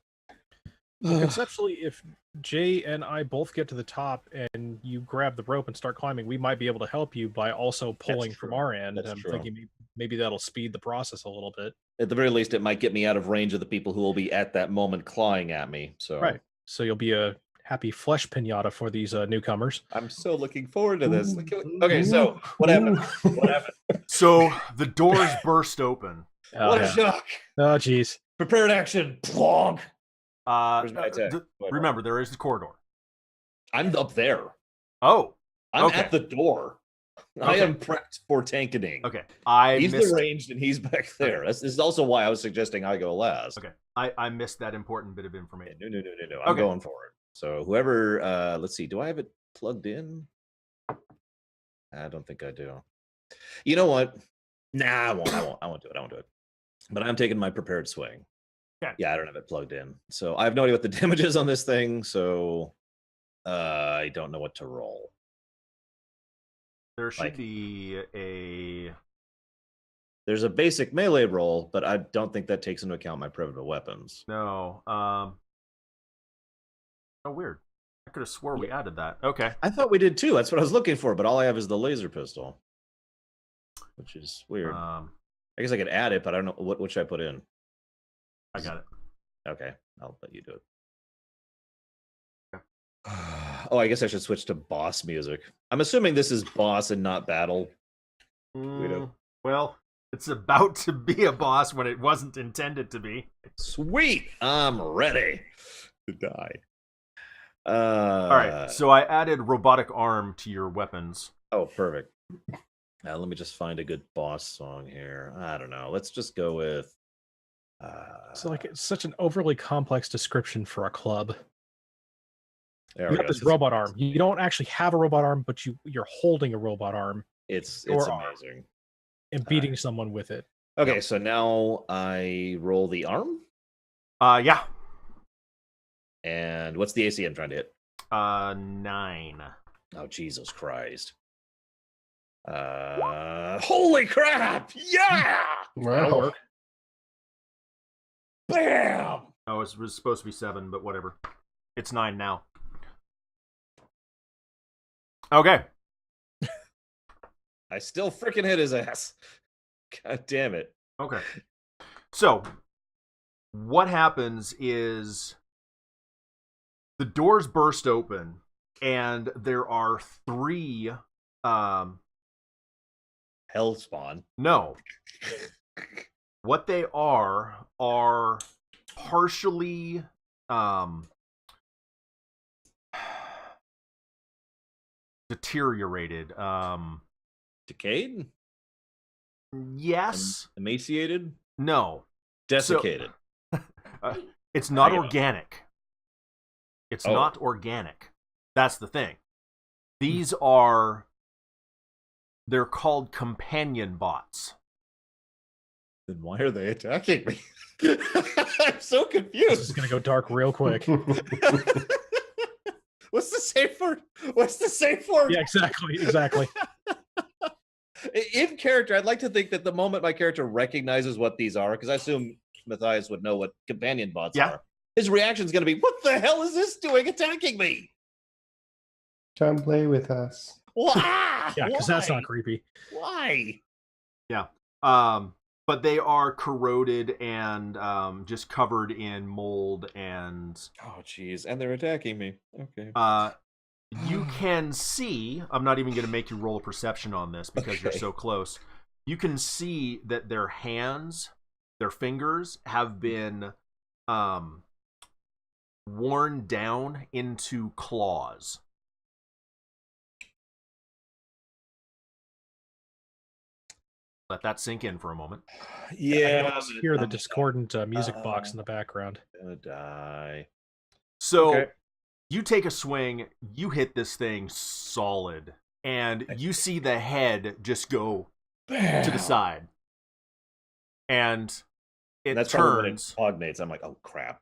Well, conceptually, if Jay and I both get to the top and you grab the rope and start climbing, we might be able to help you by also pulling from true. our end. That's and I'm true. thinking maybe that'll speed the process a little bit. at the very least, it might get me out of range of the people who will be at that moment clawing at me. So Right. So you'll be a happy flesh pinata for these newcomers. I'm so looking forward to this. Okay, so what happened? What happened? So the doors burst open. What a shock! Oh, geez. Prepared action. Plonk. Where's my attack? Remember, there is the corridor. I'm up there. Oh, I'm Okay. at the door. I Okay. am prepped for tanking. okay. He's deranged and he's back there. This is also why I was suggesting I go last. Okay, I missed that important bit of information. No. I'm Okay. going for it. So whoever, let's see. Do I have it plugged in? I don't think I do. You know what? Nah, I won't do it. But I'm taking my prepared swing. Okay. Yeah, I don't have it plugged in. So I have no idea what the damage is on this thing. So I don't know what to roll. There should Like- be a. There's a basic melee roll, but I don't think that takes into account my primitive weapons. No. Oh, weird. I could have swore we added that. Okay. I thought we did too. That's what I was looking for, but all I have is the laser pistol, which is weird. I guess I could add it, but I don't know what should I put in. I got it. Okay, I'll let you do it. Okay. Oh, I guess I should switch to boss music. I'm assuming this is boss and not battle. Mm, well, It's about to be a boss when it wasn't intended to be. Sweet, I'm ready to die. All right, so I added robotic arm to your weapons. Oh, perfect. Now let me just find a good boss song here. I don't know. Let's just go with. So like it's such an overly complex description for a club. There You we got go. this robot arm. You don't actually have a robot arm, but you're holding a robot arm It's your arm. amazing. And beating someone with it. Okay, so now I roll the arm. Yeah. And what's the AC I'm trying to hit? 9. Oh, Jesus Christ. Holy crap! Yeah! That'll Wow. work. Bam! Oh, it was supposed to be 7, but whatever. It's 9 now. Okay. I still freaking hit his ass. God damn it. Okay. So, what happens is the doors burst open, and there are 3. Hellspawn. No. What they are partially deteriorated. Decayed? Yes. Emaciated? No. Desiccated. It's not I know. organic. It's Oh. not organic. That's the thing. These are... They're called companion bots. Then why are they attacking me? I'm so This is confused. gonna go dark real quick. What's the safe word? What's the safe word? Yeah, exactly. In character, I'd like to think that the moment my character recognizes what these are, because I assume Matthias would know what companion bots Yeah. are, his reaction is going to be, "What the hell is this doing attacking me? Come play with us. Why? Yeah, because that's Why? not creepy. Why?" But they are corroded and just covered in mold and... Oh, jeez, and they're attacking me. Okay. You can see... I'm not even going to make you roll a perception on this because you're Okay. so close. You can see that their hands, their fingers, have been worn down into claws. Let that sink in for a moment. I can Yeah, almost hear the discordant music box in the background. I'm gonna die. So Okay. you take a swing, you hit this thing solid, and you see the head just go to the side. And it That's probably when it turns, cognates. I'm like, oh crap.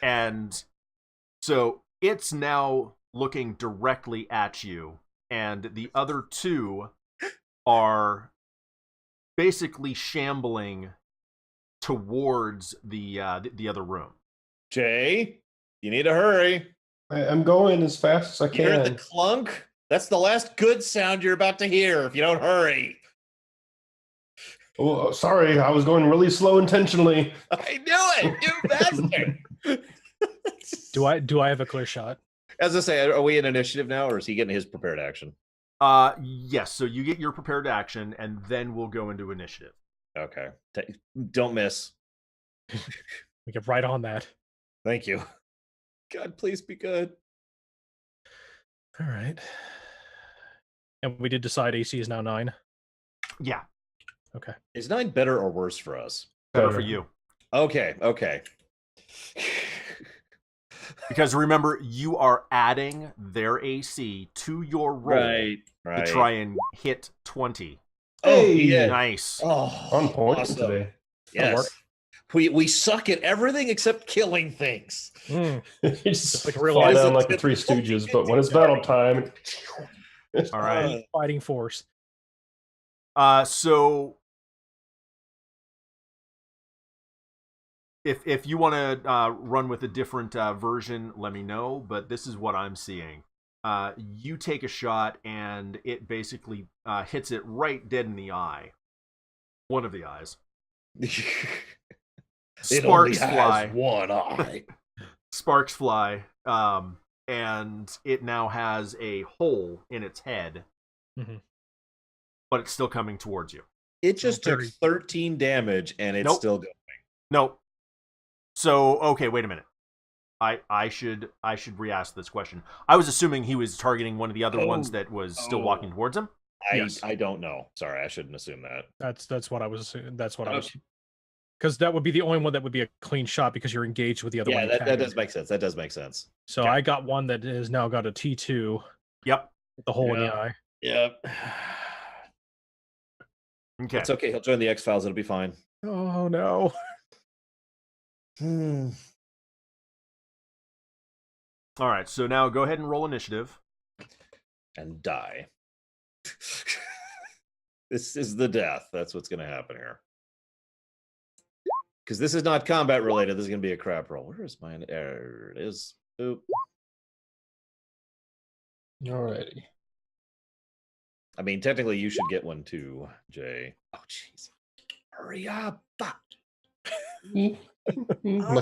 and so it's now looking directly at you, and the other 2 are basically shambling towards the other room. Jay, you need to hurry. I'm going as fast as I You heard the can. clunk? That's the last good sound you're about to hear if you don't hurry. Oh, sorry, I was going really slow intentionally. I knew it, you bastard. Do I have a clear shot? As I say, are we in initiative now, or is he getting his prepared action? Yes, so you get your prepared action, and then we'll go into initiative. Okay. Don't miss. We get right on that. Thank you. God, please be good. All right. And we did decide AC is now 9. Yeah, Okay. Is 9 better or worse for us? better for you. Okay. Because remember, you are adding their AC to your roll Right. to try and hit 20. Oh, Hey! yeah. Nice. Oh, On point awesome. today. That'll Yes. We suck at everything except killing things. Mm. Just like a real fly life. down like the Three Stooges, but when it's battle time, All right. Fighting force. So if you want to run with a different version, let me know. But this is what I'm seeing. You take a shot, and it basically hits it right dead in the eye. One of the eyes. It only Sparks has fly. one eye. Sparks fly. And it now has a hole in its head, Mhm. but it's still coming towards you. It just took very- 13 damage, and it's Nope. still going. Nope. So okay, wait a minute. I should re-ask this question. I was assuming he was targeting one of the other ones that was still walking towards him. Yes. I don't know. Sorry, I shouldn't assume that. That's what I was. That's what I was. Okay. Because that would be the only one that would be a clean shot because you're engaged with the other Yeah, one. that attacking. does make sense. That does make sense. So Okay. I got one that has now got a T2, Yep. with the hole in the Yeah. eye. Yep. Okay. It's okay. He'll join the X-Files. It'll be fine. Oh no! All right. So now go ahead and roll initiative. And die. This is the death. That's what's going to happen here. Because this is not combat related. This is going to be a crap roll. Where is mine? There it is. Oop. Alrighty. I mean, technically, you should get one too, Jay. Oh, jeez. Hurry up. Fuck. Like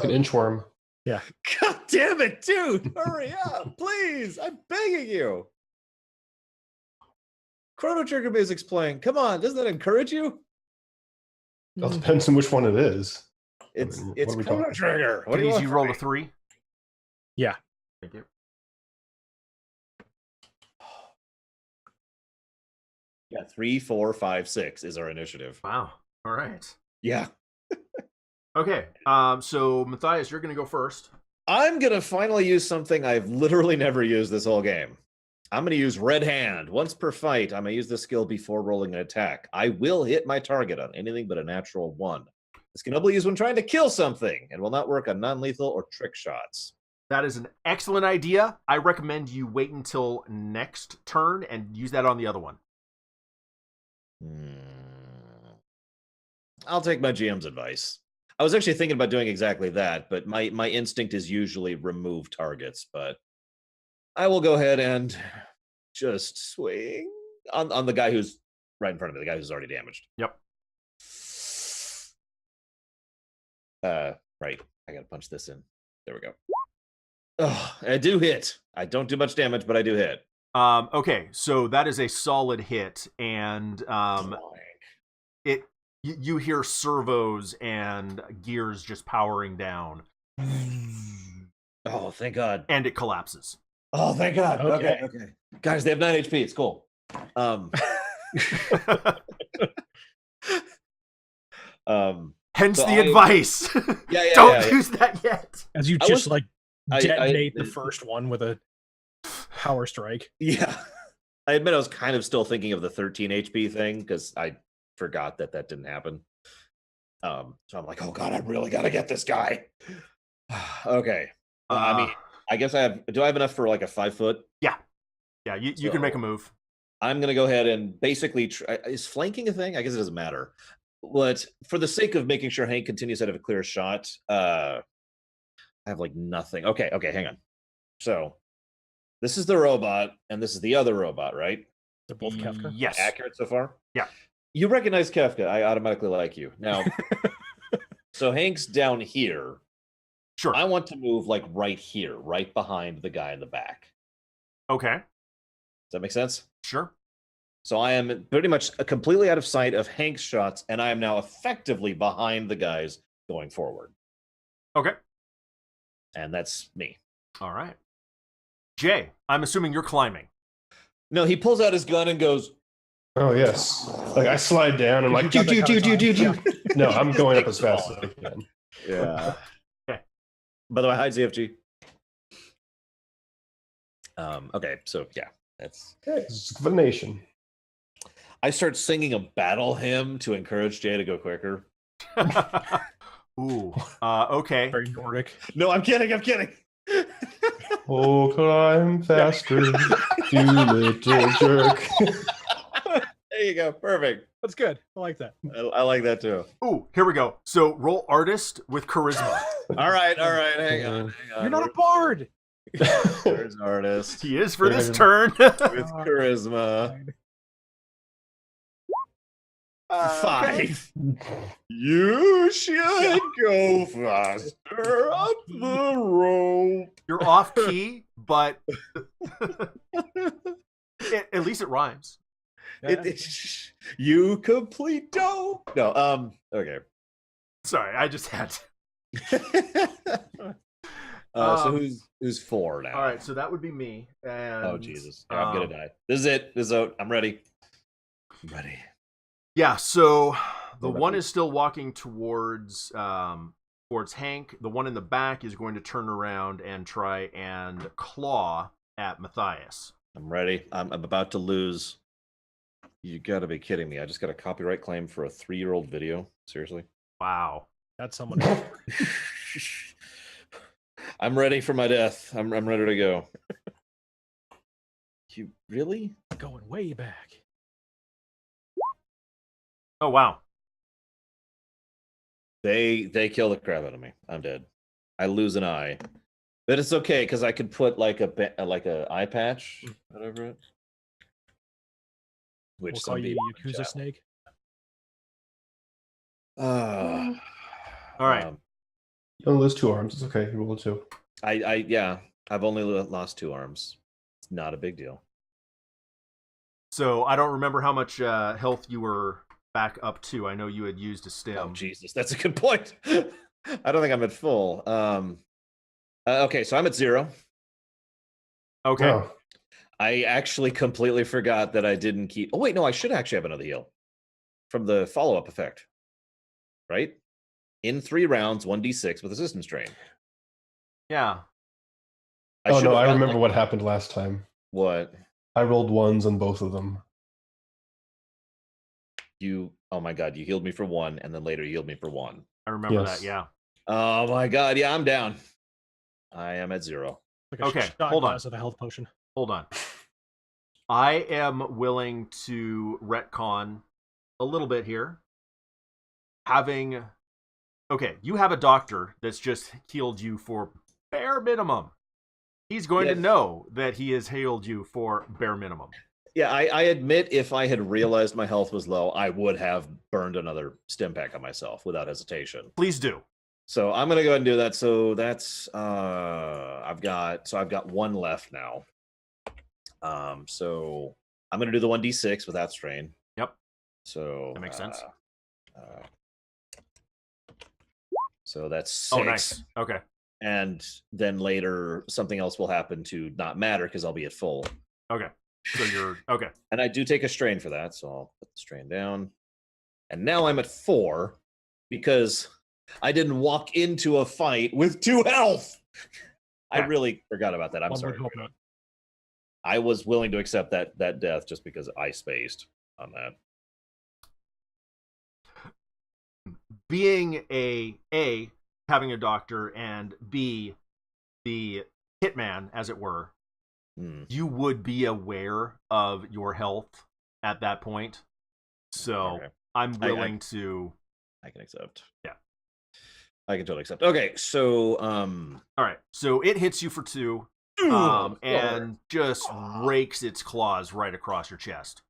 an inchworm. God damn it, dude. Hurry up, please. I'm begging you. Chrono Trigger music's playing. Come on. Doesn't that encourage you? Well, it depends on which one it is. It's What it's are we Chrono talking? Trigger. What do Please, want you from rolled me? a 3. Yeah. Thank you. Yeah, 3, 4, 5, 6 is our initiative. Wow. All right. Yeah. Okay. So Matthias, you're going to go first. I'm going to finally use something I've literally never used this whole game. I'm going to use Red Hand. Once per fight, I'm going to use the skill before rolling an attack. I will hit my target on anything but a natural 1. This can only be used when trying to kill something and will not work on non-lethal or trick shots. That is an excellent idea. I recommend you wait until next turn and use that on the other one. I'll take my GM's advice. I was actually thinking about doing exactly that, but my instinct is usually remove targets, but I will go ahead and just swing on the guy who's right in front of me, the guy who's already damaged. Yep. Right. I gotta punch this in. There we go. Oh, I do hit. I don't do much damage, but I do hit. Okay, so that is a solid hit, and you hear servos and gears just powering down, Oh, thank God. and it collapses. Oh, thank God. Okay. Okay. Guys, they have 9 HP. It's cool. Hence So the advice. Yeah, Don't use that yet. As you I just was- like I- detonate the first one with a power strike. Yeah. I admit I was kind of still thinking of the 13 HP thing because I forgot that didn't happen. So I'm like, oh God, I really got to get this guy. Okay. I mean, I guess do I have enough for like a 5 foot? Yeah, you can make a So- move. I'm going to go ahead and basically is flanking a thing? I guess it doesn't matter. But for the sake of making sure Hank continues to have a clear shot, I have like nothing. Okay, hang on. So this is the robot, and this is the other robot, right? They're both Kefka. Yes. Accurate so far? Yeah. You recognize Kefka. I automatically like you. Now, so Hank's down here. Sure. I want to move like right here, right behind the guy in the back. Okay. Does that make sense? Sure. So I am pretty much completely out of sight of Hank's shots, and I am now effectively behind the guys going forward. Okay. And that's me. All right. Jay, I'm assuming you're climbing. No, he pulls out his gun and goes, Oh yes. Like I slide down and like You got that kind of time. No, I'm going up as fast as I can. yeah. Okay. By the way, hi, ZFG. Okay, so yeah, that's... Okay, it's a nation. I start singing a battle hymn to encourage Jay to go quicker. Ooh. Okay. Very Nordic. No, I'm kidding. Oh, climb faster, you little jerk. There you go. Perfect. That's good. I like that. I like that too. Ooh, here we go. So roll artist with charisma. All right. Hang on. You're not a bard. There's artist He is for this turn. with charisma. 5. You should go faster up the rope. You're off key, but at least it rhymes. You complete dope. No, okay. Sorry, I just had to. So who's 4 now? All right, so that would be me. And oh Jesus, yeah, I'm gonna die. This is it. This is out. I'm ready. I'm ready. Yeah, so the What one about is still walking towards Hank. The one in the back is going to turn around and try and claw at Matthias. I'm ready. I'm about to lose. You got to be kidding me! I just got a copyright claim for a 3-year-old video. Seriously? Wow, That's someone. I'm ready for my death. I'm ready to go. You really? Going way back. Oh wow. They kill the crap out of me. I'm dead. I lose an eye, but it's okay because I could put like a eye patch, whatever it. Which We'll some call you people Yakuza Snake. All right. You only lose 2 arms. It's okay. You roll a 2. I've only lost 2 arms. It's not a big deal. So I don't remember how much health you were back up to. I know you had used a stim. Oh Jesus, that's a good point. I don't think I'm at full. Okay, so I'm at 0. Okay. Oh, I actually completely forgot that I didn't keep. Oh wait, no, I should actually have another heal from the follow-up effect, right? In 3 rounds, 1d6 with assistance drain. Yeah. I should have remember like, what happened last time. What? I rolled 1s on both of them. Oh my god, you healed me for 1, and then later you healed me for 1. I remember Yes. that, yeah. Oh my god, yeah, I'm down. I am at 0. Like a Okay, shot hold on. glass of a health potion. Hold on. I am willing to retcon a little bit here. You have a doctor that's just healed you for bare minimum. He's going to know that he has healed you for bare minimum. Yeah, I admit if I had realized my health was low, I would have burned another stim pack on myself without hesitation. Please do. So I'm gonna go ahead and do that. So that's I've got 1 left now. So I'm gonna do the 1d6 without strain. Yep. So that makes sense. So that's 6. Oh, nice. Okay. And then later something else will happen to not matter because I'll be at full. Okay. So you're okay. And I do take a strain for that, so I'll put the strain down. And now I'm at 4 because I didn't walk into a fight with 2 health. I really forgot about that. I'm One would sorry. hope not. I was willing to accept that death just because I spaced on that. Being a having a doctor and B the hitman, as it were, you would be aware of your health at that point. So okay. I'm willing to. I can accept. Yeah, I can totally accept. Okay, so all right, so it hits you for 2, and just rakes its claws right across your chest.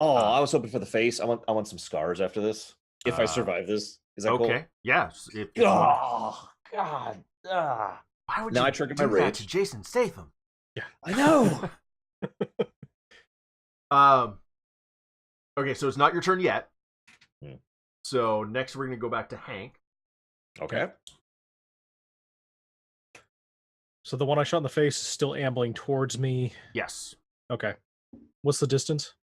Oh, I was hoping for the face. I want some scars after this. If I survive this, is that cool? Okay. Yes. Oh God. Why would now you I triggered do my rage that to Jason Statham? Yeah, I know. Okay, so it's not your turn yet. Hmm. So next we're gonna go back to Hank. Okay. So the one I shot in the face is still ambling towards me. Yes. Okay. What's the distance?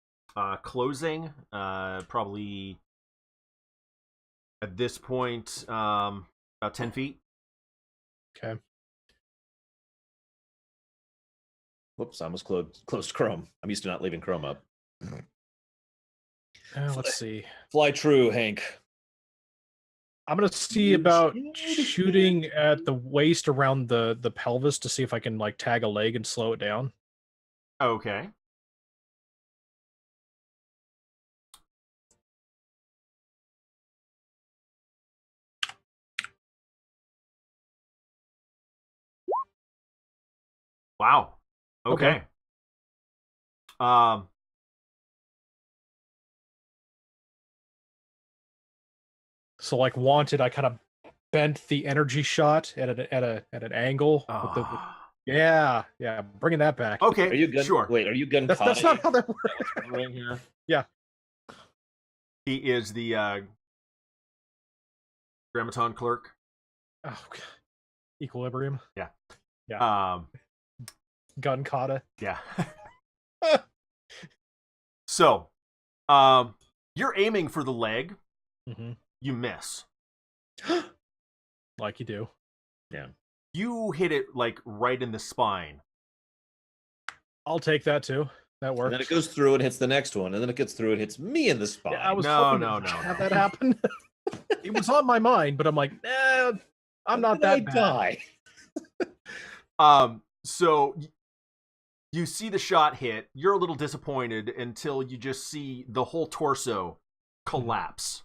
Closing. Probably at this point, about 10 feet. Okay. Whoops, I almost closed Chrome. I'm used to not leaving Chrome up. Let's see. Fly true, Hank. I'm gonna see about shooting at the waist around the pelvis to see if I can like tag a leg and slow it down. Okay. Wow. Okay. So like wanted, I kind of bent the energy shot at an angle Yeah, bringing that back. Okay, Are you gun? sure. Wait, are you gun? That's not how that works. Right here. Yeah. He is the grammaton clerk. Oh, God. Equilibrium. Yeah. Yeah. Gun kata. Yeah. So, you're aiming for the leg. Mm-hmm. You miss. Like you do. Yeah. You hit it like right in the spine. I'll take that too. That works. And then it goes through and hits the next one, and then it gets through and hits me in the spine. Yeah, I was No, hoping no, to no, have no. that happen. It was on my mind, but I'm like, I'm not that bad. Die. So you see the shot hit. You're a little disappointed until you just see the whole torso collapse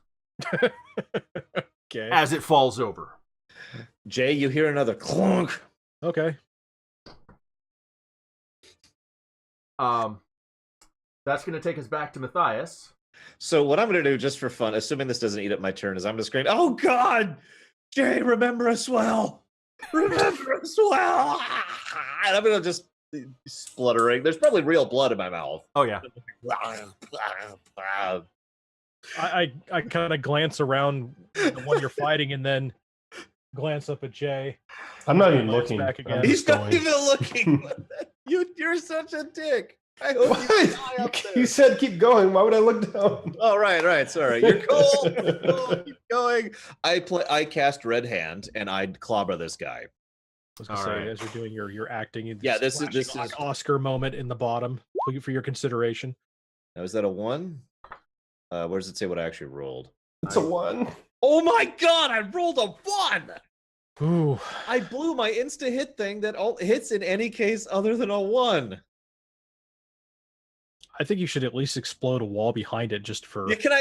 Okay. as it falls over. Jay, you hear another clunk. Okay. That's going to take us back to Matthias. So what I'm going to do, just for fun, assuming this doesn't eat up my turn, is I'm going to scream, "Oh God, Jay, remember us well, remember us well," and I'm going to just spluttering. There's probably real blood in my mouth. Oh yeah. I kind of glance around the one you're fighting and then glance up at Jay. I'm not even Glance looking. back again. I'm He's just not going. even looking. You're such a dick. I hope you die What? up there. You said keep going. Why would I look down? Oh, right. Sorry. You're cool. You're cool. Keep going. I cast Red Hand and I'd clobber this guy. I was gonna All say, right. as you're doing your acting, Yeah, this is flashing Oscar moment in the bottom for your consideration. Now, is that a 1? Where does it say what I actually rolled? It's a 1. Oh my God! I rolled a 1. Ooh. I blew my insta hit thing that all hits in any case other than a 1. I think you should at least explode a wall behind it just for. Yeah, can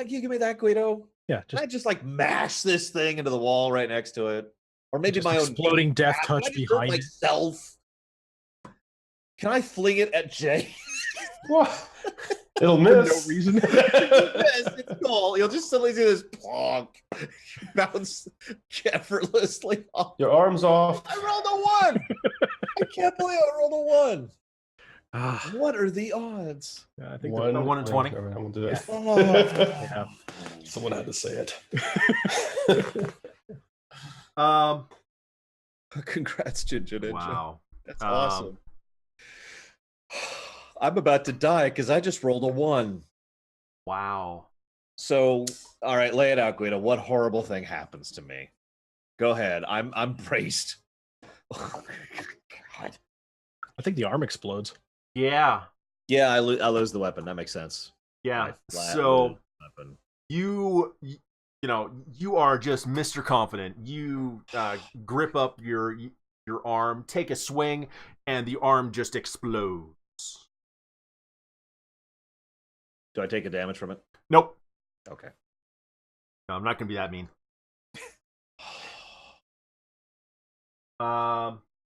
you give me that, Guido? Yeah, Can I just like mash this thing into the wall right next to it, or maybe just my own exploding death Can I touch just hurt behind it. myself? Can I fling it at Jay? What? It'll For no miss. reason. Yes, it's cool. You'll just suddenly see this plonk bounce effortlessly off. Your arm's off. I rolled a 1. I can't believe I rolled a 1. Ah, What are the odds? I think the 1 in 20. I won't do that. Oh. yeah. Someone had to say it. Congrats, Ginger Ninja. Wow. That's awesome. I'm about to die because I just rolled a 1. Wow. So, all right, lay it out, Guido. What horrible thing happens to me? Go ahead. I'm braced. Oh, God. I think the arm explodes. Yeah. Yeah, I lose the weapon. That makes sense. Yeah. I flat So lose the weapon. you are just Mr. Confident. You grip up your arm, take a swing, and the arm just explodes. Do I take a damage from it? Nope. Okay. No, I'm not gonna be that mean.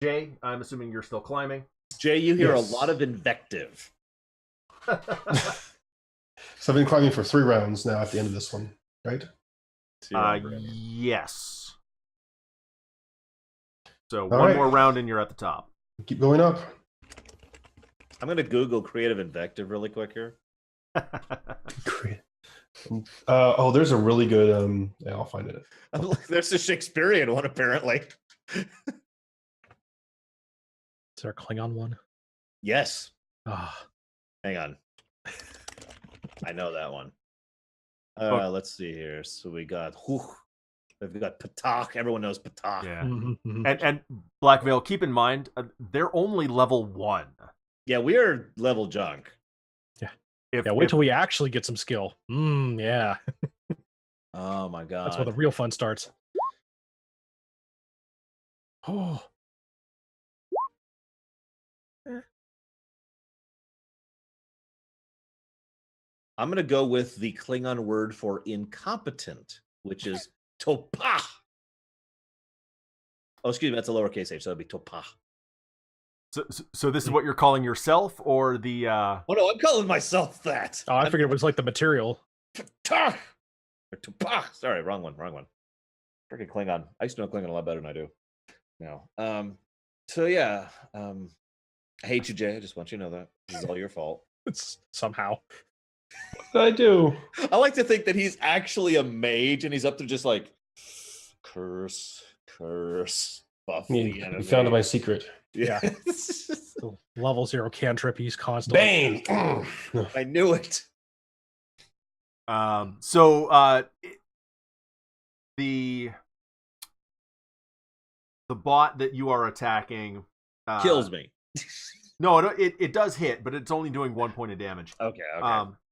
Jay, I'm assuming you're still climbing. Jay, you hear Yes. a lot of invective. So I've been climbing for 3 rounds now at the end of this one, right? Yes. So All one right. more round and you're at the top. Keep going up. I'm going to Google creative invective really quick here. Great. Oh, there's a really good. Yeah, I'll find it. There's a Shakespearean one, apparently. Is there a Klingon one? Yes. Ah, Hang on. I know that one. Oh. Let's see here. So we got we've got Patak. Everyone knows Patak. Yeah. mhm. And Black Veil, keep in mind, they're only level 1. Yeah, we are level junk. Yeah, wait till we actually get some skill. Yeah. Oh my god. That's where the real fun starts. Oh. I'm gonna go with the Klingon word for incompetent, which is topa. Oh, excuse me, that's a lowercase h, so it'd be topa. So this is what you're calling yourself, or the Oh no, I'm calling myself that. Oh, I figured it was like the material. Topa. Or topa. Sorry, wrong one. Freaking Klingon. I used to know Klingon a lot better than I do now. So yeah, I hate you, Jay. I just want you to know that this is all your fault. It's somehow. What did I do? I like to think that he's actually a mage and he's up there just like curse, buff the enemy. You found my secret. Yeah. The level 0 cantrip he's constantly. Bane. I knew it. The bot that you are attacking Kills me. No, it does hit, but it's only doing 1 point of damage. Okay.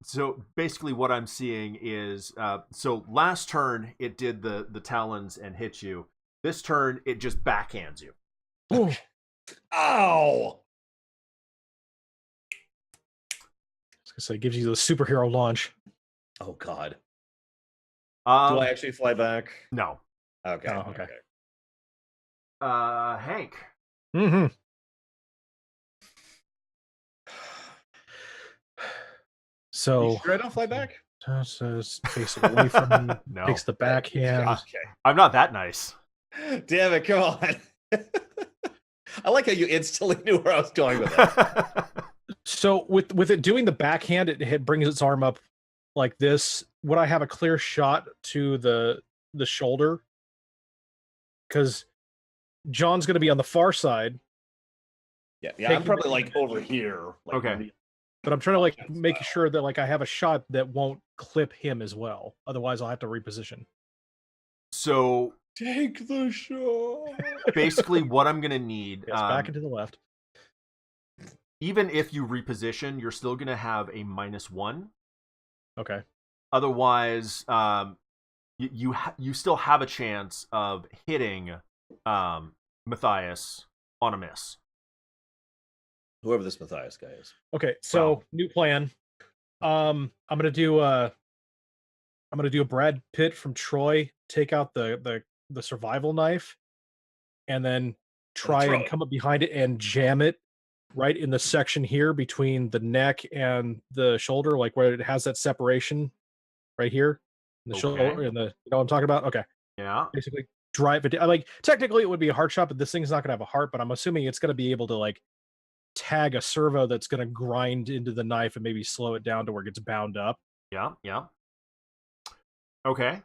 So basically what I'm seeing is, so last turn it did the talons and hit you. This turn it just backhands you. Ooh. Ow! I was gonna say, it gives you the superhero launch. Oh God. Do Um, I actually fly back? No. Okay. Oh, okay. Hank. Mm-hmm. So You sure I don't fly back? says face away from him, No. takes the backhand. Okay. I'm not that nice. Damn it! Come on. I like how you instantly knew where I was going with that. So with it doing the backhand, it brings its arm up like this. Would I have a clear shot to the shoulder? Because John's going to be on the far side. Yeah. I'm probably like over here. Like, Okay. But I'm trying to make sure that I have a shot that won't clip him as well. Otherwise, I'll have to reposition. So take the shot. basically, what I'm gonna need, Yes, back into the left. even if you reposition, you're still gonna have a -1. Okay. Otherwise, you still have a chance of hitting Matthias on a miss. Whoever this Matthias guy is. Okay, so new plan. I'm gonna do a Brad Pitt from Troy, take out the survival knife, and then try and come up behind it and jam it right in the section here between the neck and the shoulder, like where it has that separation right here. The shoulder and you know what I'm talking about? Okay. Yeah. Basically drive it. Like technically it would be a heart shot, but this thing's not gonna have a heart, but I'm assuming it's gonna be able to tag a servo that's going to grind into the knife and maybe slow it down to where it gets bound up. Yeah. Okay.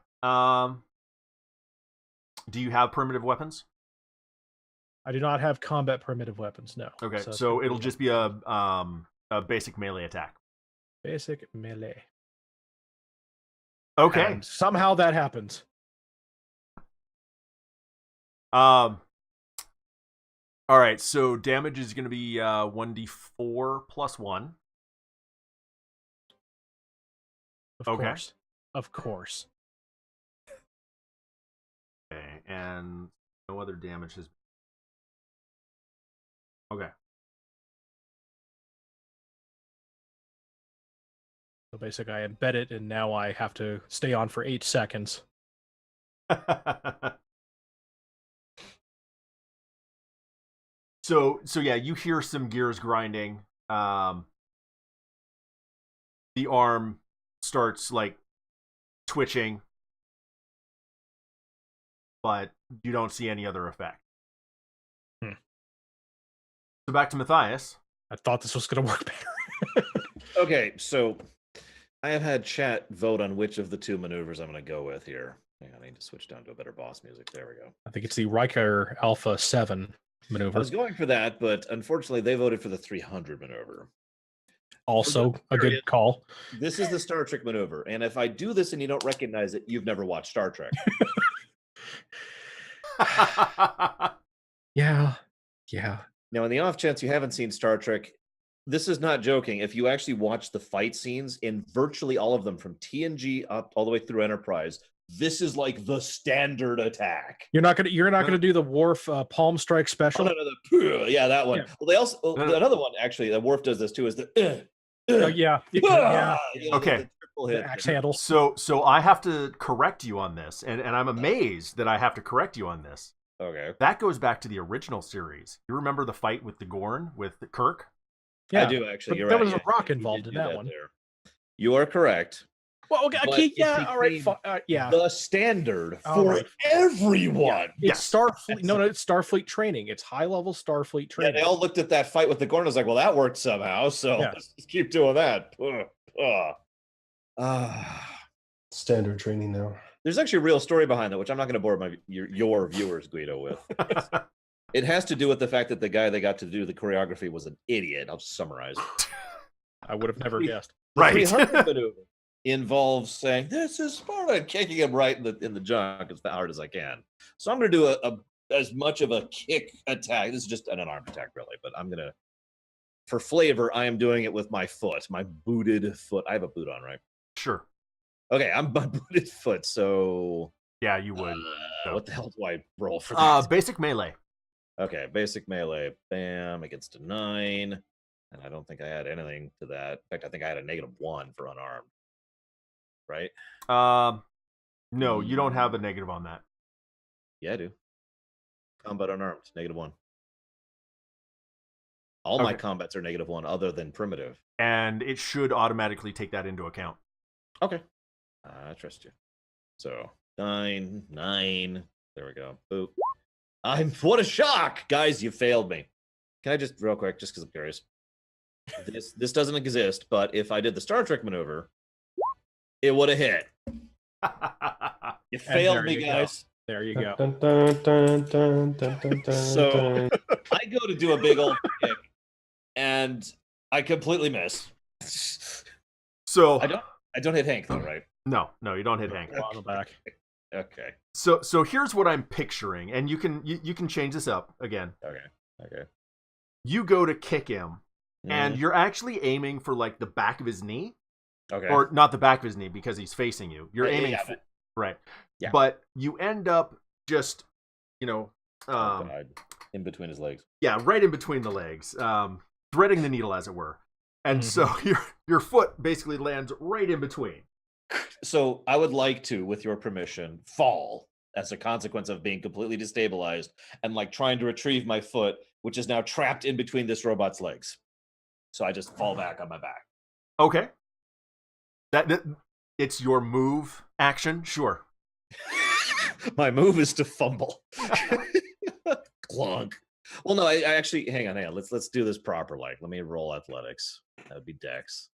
Do you have primitive weapons? I do not have combat primitive weapons, no. Okay, so it'll just be a basic melee attack. Basic melee. Okay. And somehow that happens. All right, so damage is going to be 1d4 plus 1. Of course. Okay, and no other damage has. Okay. So basically, I embed it, and now I have to stay on for 8 seconds. So yeah, you hear some gears grinding. The arm starts twitching, but you don't see any other effect. So back to Matthias. I thought this was going to work better. Okay, so I have had chat vote on which of the two maneuvers I'm going to go with here. Hang on, I need to switch down to a better boss music. There we go. I think it's the Riker Alpha 7 maneuver. I was going for that, but unfortunately they voted for the 300 maneuver. Also a good call. This is the Star Trek maneuver, and if I do this and you don't recognize it, you've never watched Star Trek. Yeah. Now, in the off chance you haven't seen Star Trek, this is not joking. If you actually watch the fight scenes in virtually all of them, from TNG up all the way through Enterprise, this is like the standard attack. You're not gonna do the Worf Palm Strike special. Yeah, that one. Yeah. Well, they also another one actually that Worf does this too is the yeah. Okay. The axe handle. So I have to correct you on this, and I'm amazed that I have to correct you on this. Okay. That goes back to the original series. You remember the fight with the Gorn with Kirk? Yeah, I do actually. You're right. There was a rock involved in that one. There. You are correct. Well, okay, But okay, it yeah, all right, became yeah. the standard All for right. everyone. It's Starfleet. No, it's Starfleet training. It's high-level Starfleet Yeah, training. they all looked at that fight with the Gorn and was like, well, that worked somehow, so Yeah. let's just keep doing that. Standard training now. There's actually a real story behind that, which I'm not going to bore your viewers, Guido, with. It has to do with the fact that the guy they got to do the choreography was an idiot. I'll just summarize it. I would have never guessed. The Right. 300 maneuver involves saying, this is Sparta, and kicking him right in the junk as hard as I can. So I'm going to do as much of a kick attack. This is just an unarmed attack, really, but I'm going to, for flavor, I am doing it with my foot, my booted foot. I have a boot on, right? Sure. Okay, I'm my booted foot, so... Yeah, you would. What the hell do I roll for that? Basic melee. Okay, basic melee. Bam, it gets to 9. And I don't think I had anything to that. In fact, I think I had a -1 for unarmed. Right? No, you don't have a negative on that. Yeah, I do. Combat unarmed, -1. All my combats are -1 other than primitive. And it should automatically take that into account. Okay. I trust you. So, 9. There we go. Boop. What a shock! Guys, you failed me. Can I just, real quick, just because I'm curious. This doesn't exist, but if I did the Star Trek maneuver, it would have hit. You failed me, guys. There you go. So I go to do a big old kick, and I completely miss. So I don't hit Hank though, right? No, you don't hit Hank. On the back. Okay. So here's what I'm picturing, and you can change this up again. Okay. You go to kick him, and you're actually aiming for like the back of his knee. Okay. Or not the back of his knee because he's facing you. You're aiming right. Yeah. But you end up just, in between his legs. Yeah, right in between the legs, threading the needle, as it were. And so your foot basically lands right in between. So I would like to, with your permission, fall as a consequence of being completely destabilized and like trying to retrieve my foot, which is now trapped in between this robot's legs. So I just fall back on my back. Okay. That it's your move action, sure. My move is to fumble. Clunk. Well, no, I actually hang on. Let's do this proper. Like, let me roll athletics. That would be Dex.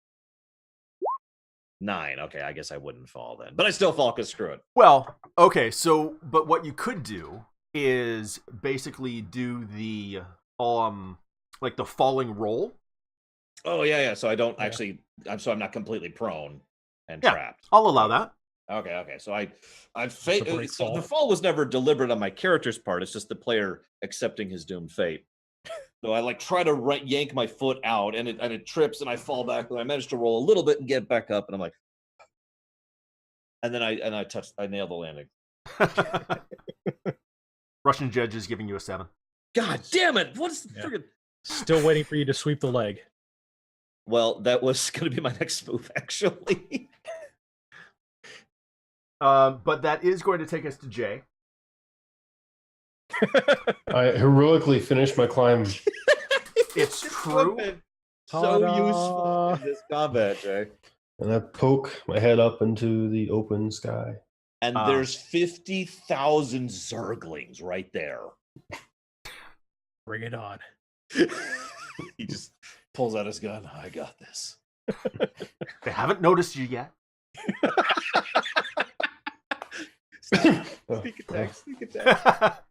9. Okay, I guess I wouldn't fall then, but I still fall because screw it. Well, okay. So, but what you could do is basically do the like the falling roll. Oh yeah. So I don't actually. I'm not completely prone and Yeah, trapped. I'll allow that. Okay. So I great so fall. the fall was never deliberate on my character's part. It's just the player accepting his doomed fate. So I like try to yank my foot out, and it trips, and I fall back, and I manage to roll a little bit and get back up, and I'm like, and then I nailed the landing. Russian judge is giving you a 7. God damn it! What's friggin'? Still waiting for you to sweep the leg. Well, that was going to be my next move, actually. But that is going to take us to Jay. I heroically finished my climb. It's true. So Ta-da! useful in this combat, Jay. And I poke my head up into the open sky. And there's 50,000 Zerglings right there. Bring it on. He just pulls out his gun. I got this. They haven't noticed you yet. Sneak attack.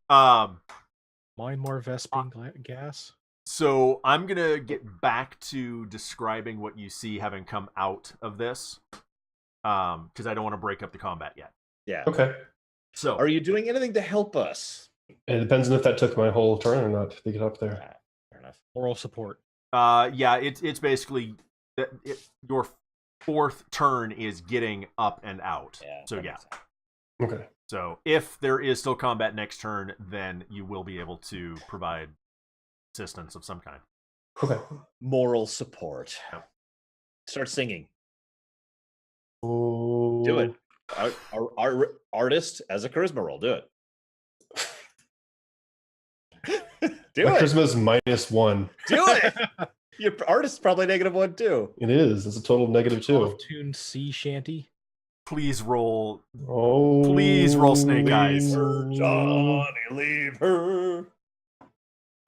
Mine more Vespine gas. So I'm gonna get back to describing what you see having come out of this, because I don't want to break up the combat yet. Yeah. Okay. So Are you doing anything to help us? It depends on if that took my whole turn or not to get up there. Fair enough. Moral support. yeah, it's basically your 4th turn is getting up and out. So that yeah. makes sense. Okay. So if there is still combat next turn, then you will be able to provide assistance of some kind. Okay. Moral support. Yep. Start singing. Oh. Do it. Our artist as a charisma roll. Do it. Do My it. charisma is -1. Do it. Your artist's probably -1 too. It is. It's a total of -2. Off-tuned sea shanty. Please roll. Oh, Please roll snake eyes. Leave her, Johnny, leave her.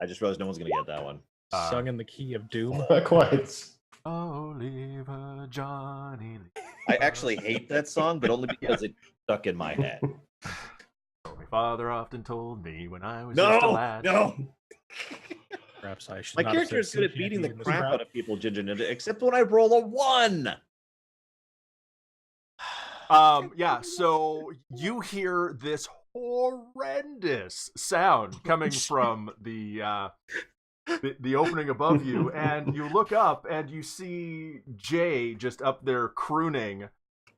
I just realized no one's gonna get that one. Sung in the key of doom. Not quite. Oh, leave her, Johnny. I actually hate that song, but only because it stuck in my head. My father often told me when I was just a lad. No. Perhaps I should. My not character have is said good at sea beating shanty the in this crap round. out of people, Ginger Ninja, except when I roll a 1. Yeah, so you hear this horrendous sound coming from the opening above you, and you look up and you see Jay just up there crooning,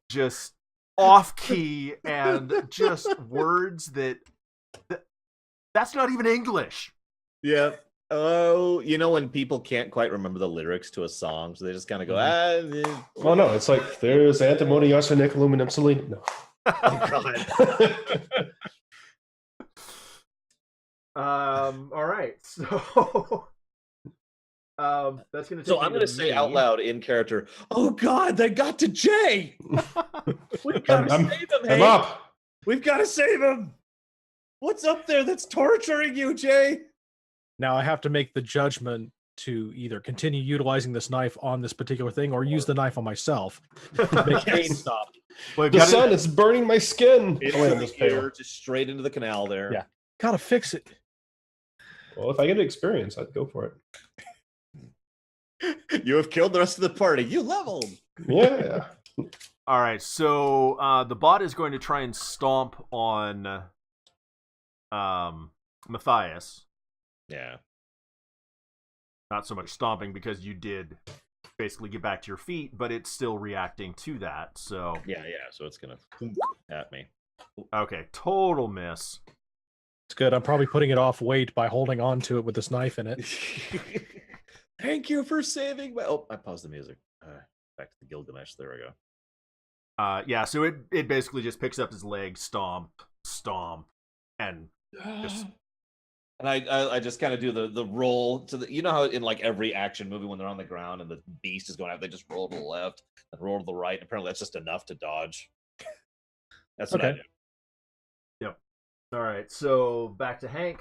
just off key, and just words that's not even English. Yeah. Oh, you know when people can't quite remember the lyrics to a song, so they just kind of go, Oh no, it's like there's antimony, arsenic, aluminum, selenium. No. Oh, all right, so that's gonna. So I'm gonna say out loud in character, "Oh God, they got to Jay! We've got to save him! I'm Hank. up. We've got to save him! What's up there that's torturing you, Jay?" Now I have to make the judgment to either continue utilizing this knife on this particular thing or use the knife on myself. Make pain stop. Well, The sun is burning my skin. It's Oh, wait, I'm just pale. just straight into the canal there. Yeah. Gotta fix it. Well, if I get experience, I'd go for it. You have killed the rest of the party. You leveled. Yeah. All right, so the bot is going to try and stomp on Matthias. Yeah. Not so much stomping because you did basically get back to your feet, but it's still reacting to that. So Yeah. So it's gonna at me. okay, total miss. It's good. I'm probably putting it off weight by holding on to it with this knife in it. Thank you for saving my. Oh, I paused the music. Back to the Gilgamesh. There we go. Yeah, so it basically just picks up his leg, stomp, and just. And I just kind of do the roll to the, you know how in like every action movie when they're on the ground and the beast is going out, they just roll to the left and roll to the right. And apparently that's just enough to dodge. That's what I do. Yep. All right, so back to Hank.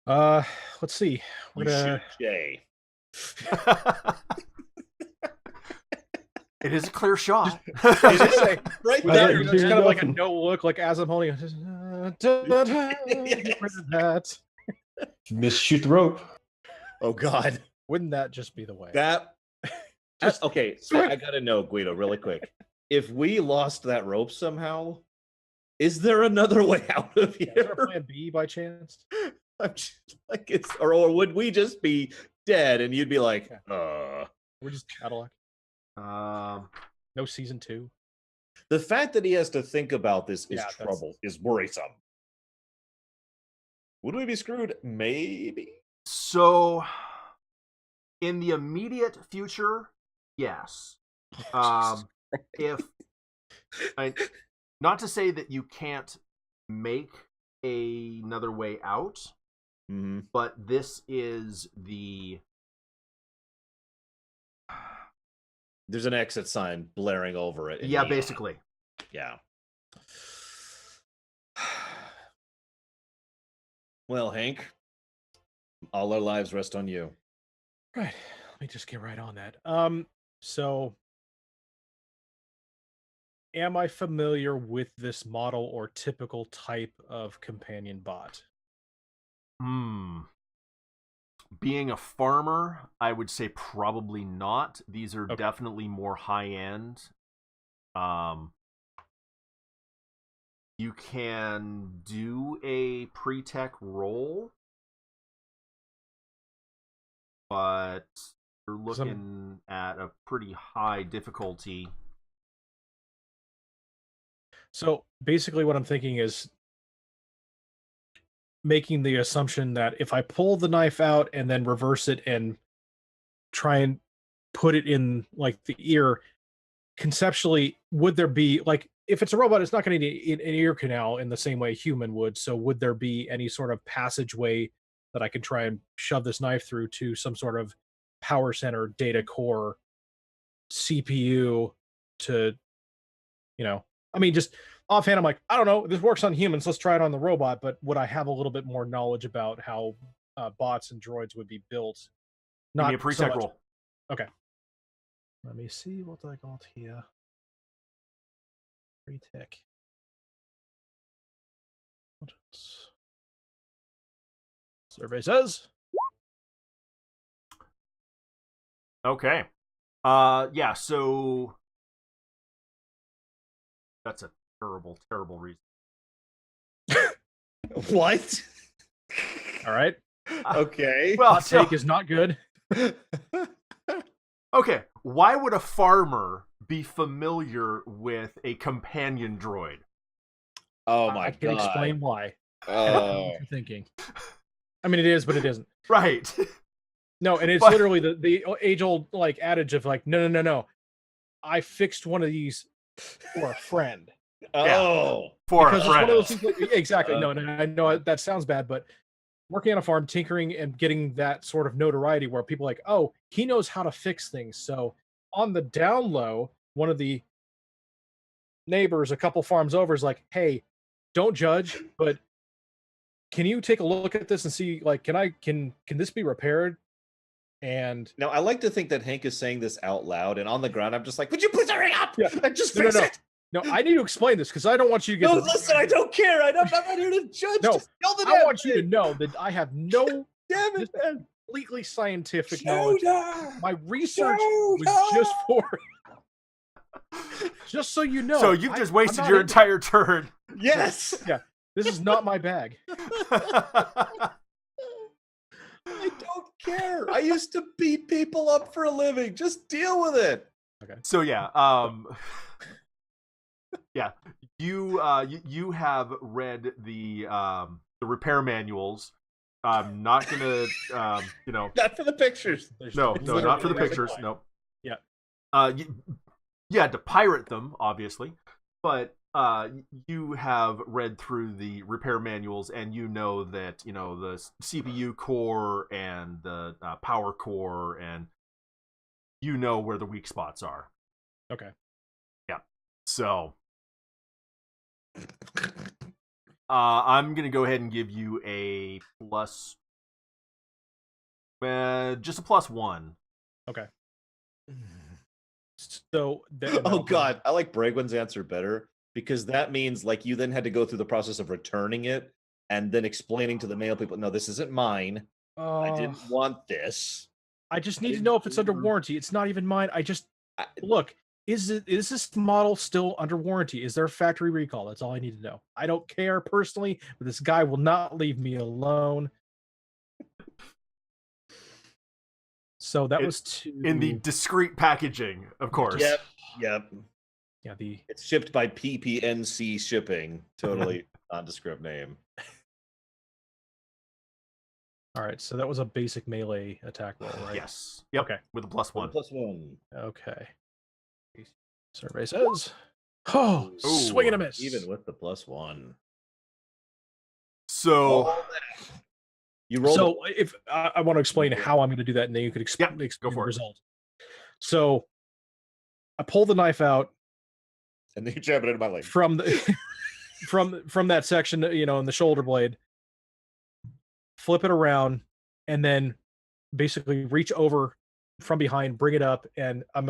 Let's see. You shoot Jay. It is a clear shot. Right there. It's kind of like a no look, like as I'm holding it. Get rid of that. Shoot the rope. Oh God. Wouldn't that just be the way? Okay, so I gotta know, Guido, really quick. If we lost that rope somehow, is there another way out of here? Is there a plan B by chance? I'm just like or would we just be dead and you'd be like, We're just out of luck. No season 2. The fact that he has to think about this is Yeah, trouble, is worrisome. Would we be screwed? Maybe. So, in the immediate future, yes. If not to say that you can't make another way out, but this is the. There's an exit sign blaring over it. Yeah, basically. Yeah. Well, Hank, all our lives rest on you. Right. Let me just get right on that. So am I familiar with this model or typical type of companion bot? Being a farmer, I would say probably not. These are definitely more high end. You can do a pre-tech roll, but you're looking at a pretty high difficulty. So basically what I'm thinking is making the assumption that if I pull the knife out and then reverse it and try and put it in like the ear, conceptually, would there be, like, if it's a robot, it's not going to need an ear canal in the same way a human would. So would there be any sort of passageway that I can try and shove this knife through to some sort of power center, data core, CPU to, I mean, just offhand, I'm like, I don't know, this works on humans, let's try it on the robot, but would I have a little bit more knowledge about how bots and droids would be built? Give Not me a pre-tech so much. roll. Okay. Let me see what I got here. Pre-tech. Survey says. Okay. Yeah, so that's a terrible, terrible reason. What? All right. Okay. Well, Hot take is not good. okay, why would a farmer be familiar with a companion droid? Oh my I can god. explain why. Oh. You're thinking. I mean, it is, but it isn't. Right. No, and it's But- literally the age-old like adage of like, no. I fixed one of these for a friend. Oh. For Because a it's one friend. of those things like, exactly. No, Okay. I know that sounds bad, but working on a farm, tinkering and getting that sort of notoriety where people are like, oh, he knows how to fix things. So on the down low, one of the neighbors a couple farms over is like, hey, don't judge, but can you take a look at this and see, like, can this be repaired? And Now I like to think that Hank is saying this out loud, and on the ground I'm just like, would you please hurry up? Yeah. And just No, fix no. it. no, I need to explain this because I don't want you to get No, listen, I don't care. I'm not here to judge. No, Just yell the I damn want you to thing. know that I have no Damn it, man. completely scientific knowledge. Shooter. My research was just for just so you know. So you've just I'm wasted not your into- entire turn. Yes. This is not my bag. I don't care. I used to beat people up for a living. Just deal with it. So yeah, yeah, you have read the repair manuals. I'm not gonna Not for the pictures. no, not for the literally pictures. every No. Yeah. You had to pirate them, obviously, but you have read through the repair manuals, and you know that the CPU core and the power core, and you know where the weak spots are. Okay. Yeah. So I'm gonna go ahead and give you a plus, just a +1. Okay. So Oh god, I like Bregwin's answer better because that means like you then had to go through the process of returning it and then explaining to the mail people, no, this isn't mine. I didn't want this. I just need to know if it's under warranty. It's not even mine. Look, is this model still under warranty? Is there a factory recall? That's all I need to know. I don't care personally, but this guy will not leave me alone. So that was in the discreet packaging, of course. Yep. yeah, It's shipped by PPNC shipping. Totally nondescript name. all right. So that was a basic melee attack roll, right? Yes. Yep. Okay. With a +1. +1. Okay. Survey says, oh, swing and a miss. Even with the +1. So You rolled. So if I want to explain how I'm going to do that, and then you could explain go for the it. result. So I pull the knife out and then you jab it into my leg. from the from that section, in the shoulder blade, flip it around, and then basically reach over from behind, bring it up, and I'm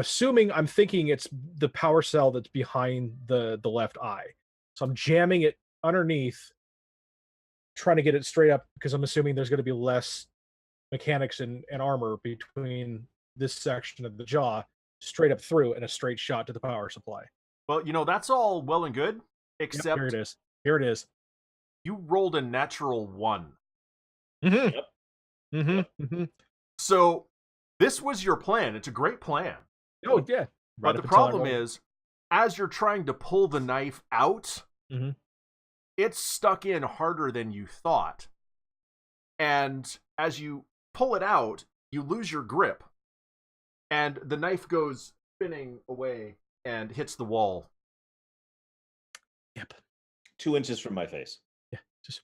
thinking it's the power cell that's behind the left eye. So I'm jamming it underneath, trying to get it straight up because I'm assuming there's going to be less mechanics and armor between this section of the jaw, straight up through, and a straight shot to the power supply. well, that's all well and good, except Yep, here it is. you rolled a natural 1. Mm-hmm. Yep. Mm-hmm. So this was your plan. It's a great plan. Oh yeah. But the problem is, as you're trying to pull the knife out, Mhm. it's stuck in harder than you thought. And as you pull it out, you lose your grip. And the knife goes spinning away and hits the wall. Yep. 2 inches from my face. Yeah. Just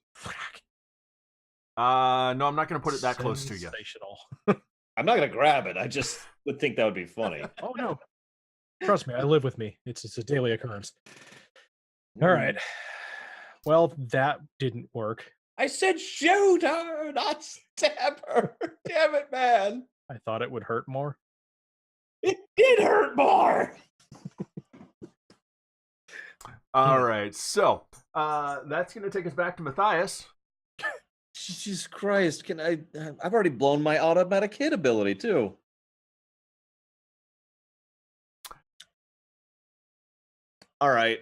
No, I'm not going to put it that close to you. Sensational. I'm not gonna grab it. I just would think that would be funny. Oh no. Trust me, I live with me. It's a daily occurrence. All right. Well, that didn't work. I said shoot her, not stab her. Damn it, man. I thought it would hurt more. It did hurt more. All right, so that's going to take us back to Matthias. Jesus Christ! I've already blown my automatic hit ability too. All right.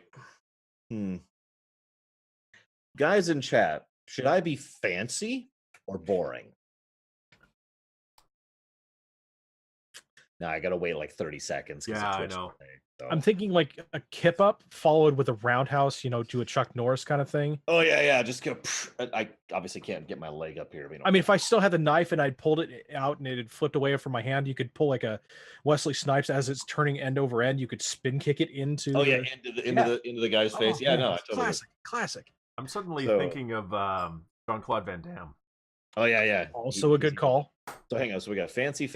Guys in chat, should I be fancy or boring? Now I gotta wait like 30 seconds. Yeah, I know. I'm thinking like a kip up followed with a roundhouse, do a Chuck Norris kind of thing. Oh yeah. Just go. I obviously can't get my leg up here. I mean, if I still had the knife and I'd pulled it out and it had flipped away from my hand, you could pull like a Wesley Snipes as it's turning end over end. You could spin kick it into. Oh yeah, into the guy's face. Yeah, no, I totally classic. I'm suddenly thinking of Jean-Claude Van Damme. Oh yeah. Also a good call. So hang on. So we got fancy,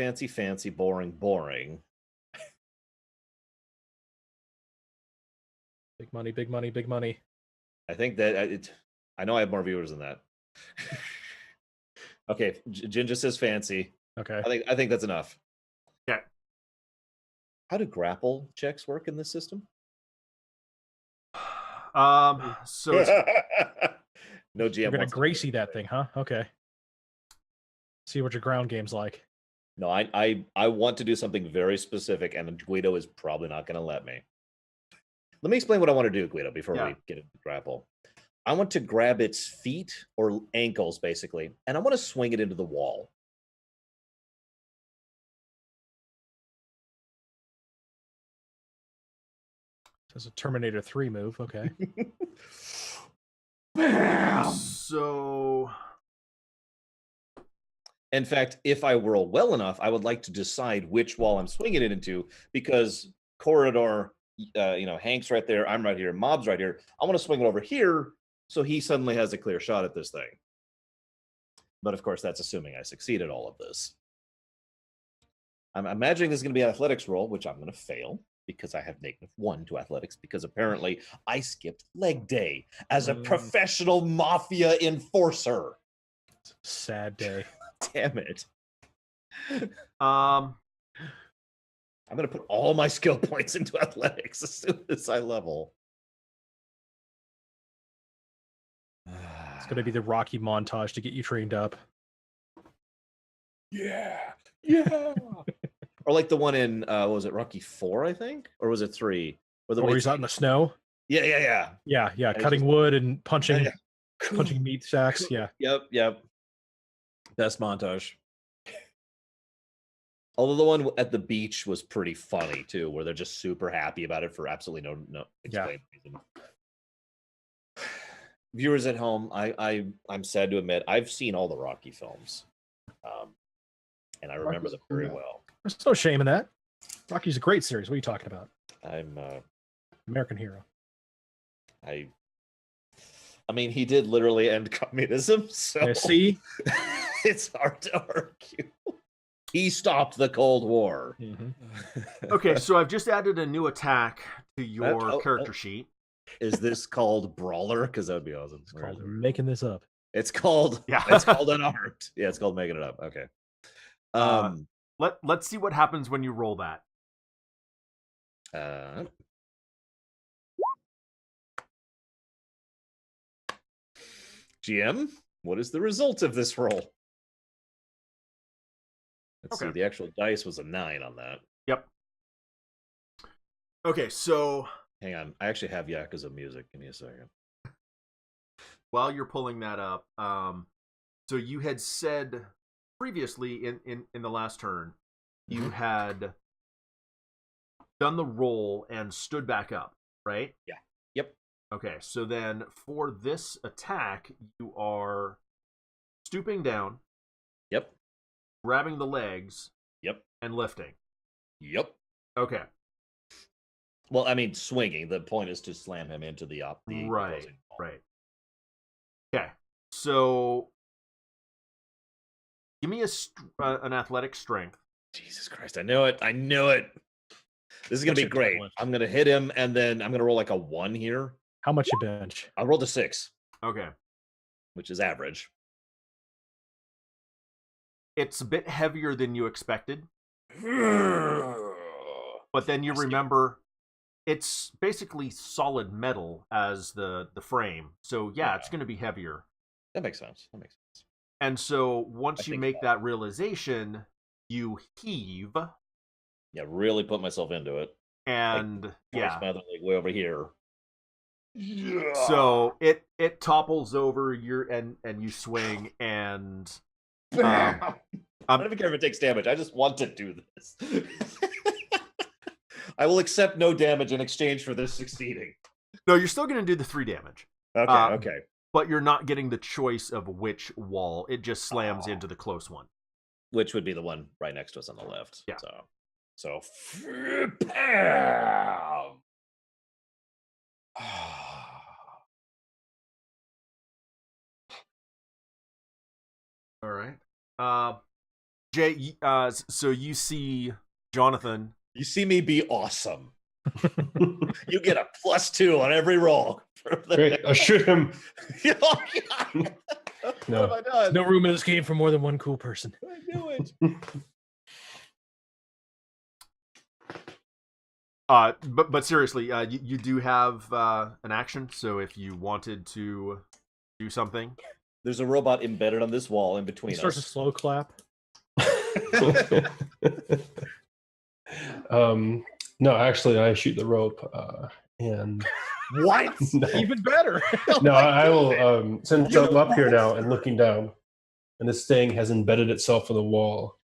boring. Big money. I think that I know I have more viewers than that. Okay, Jin just says fancy. Okay. I think that's enough. Yeah. How do grapple checks work in this system? So it's, no GM. You're gonna Gracie that thing, huh? Okay. See what your ground game's like. No, I want to do something very specific, and Guido is probably not going to let me. Let me explain what I want to do, Guido, before we get into grapple. I want to grab its feet or ankles, basically, and I want to swing it into the wall. That's a Terminator 3 move. Okay. So, in fact, if I roll well enough, I would like to decide which wall I'm swinging it into, because corridor, Hank's right there, I'm right here, Mob's right here. I want to swing it over here so he suddenly has a clear shot at this thing. But of course, that's assuming I succeed at all of this. I'm imagining this is going to be an athletics roll, which I'm going to fail because I have -1 to athletics, because apparently I skipped leg day as a professional mafia enforcer. Sad day. Damn it. I'm going to put all my skill points into athletics as soon as I level. It's going to be the Rocky montage to get you trained up. Yeah. Or like the one in, was it Rocky 4, I think? Or was it 3? Where he's out in the snow? Yeah. Yeah, cutting wood and punching meat sacks. Yeah. Yep. Best montage. Although the one at the beach was pretty funny too, where they're just super happy about it for absolutely no explained reason. Viewers at home, I'm sad to admit I've seen all the Rocky films, and I remember them very well. There's no shame in that. Rocky's a great series. What are you talking about? I'm American hero. I mean, he did literally end communism, so Yeah, see, it's hard to argue. He stopped the Cold War. Okay, so I've just added a new attack to your character sheet. Is this called Brawler? Because that would be awesome. It's called making this up. It's called it's called an art. Yeah, it's called making it up. Okay. Let's see what happens when you roll that. GM, what is the result of this roll? Let's see. The actual dice was a 9 on that. Yep. Okay, so hang on. I actually have Yakuza music. Give me a second. While you're pulling that up, so you had said previously in the last turn, you had done the roll and stood back up, right? Yeah. Yep. Okay, so then for this attack, you are stooping down. Yep. Grabbing the legs. Yep. And lifting. Yep. Okay. Well, I mean, swinging. The point is to slam him into the right. Okay. So Give me an athletic strength. Jesus Christ! I knew it. I knew it. This is gonna be great. I'm gonna hit him, and then I'm gonna roll like a 1 here. How much you bench? I rolled a 6. Okay. Which is average. It's a bit heavier than you expected. But then you remember it's basically solid metal as the frame. So yeah, it's going to be heavier. That makes sense. And so once you make that realization, you heave. Yeah, really put myself into it. And like way over here. Yeah. So it topples over and you swing and I don't even care if it takes damage. I just want to do this. I will accept no damage in exchange for this succeeding. No, you're still going to do the 3 damage. Okay. But you're not getting the choice of which wall. It just slams into the close one. Which would be the one right next to us on the left. Yeah. So bam! All right. Jay, so you see Jonathan. You see me be awesome. You get a +2 on every roll. Great. I'll shoot him. Oh, No. what have I done? No room in this game for more than one cool person. I knew it. But seriously, you do have an action. So if you wanted to do something, there's a robot embedded on this wall in between he starts us. a slow clap. No, actually, I shoot the rope, and what? Even better. No, I will. Since I'm up here now and looking down, and this thing has embedded itself in the wall.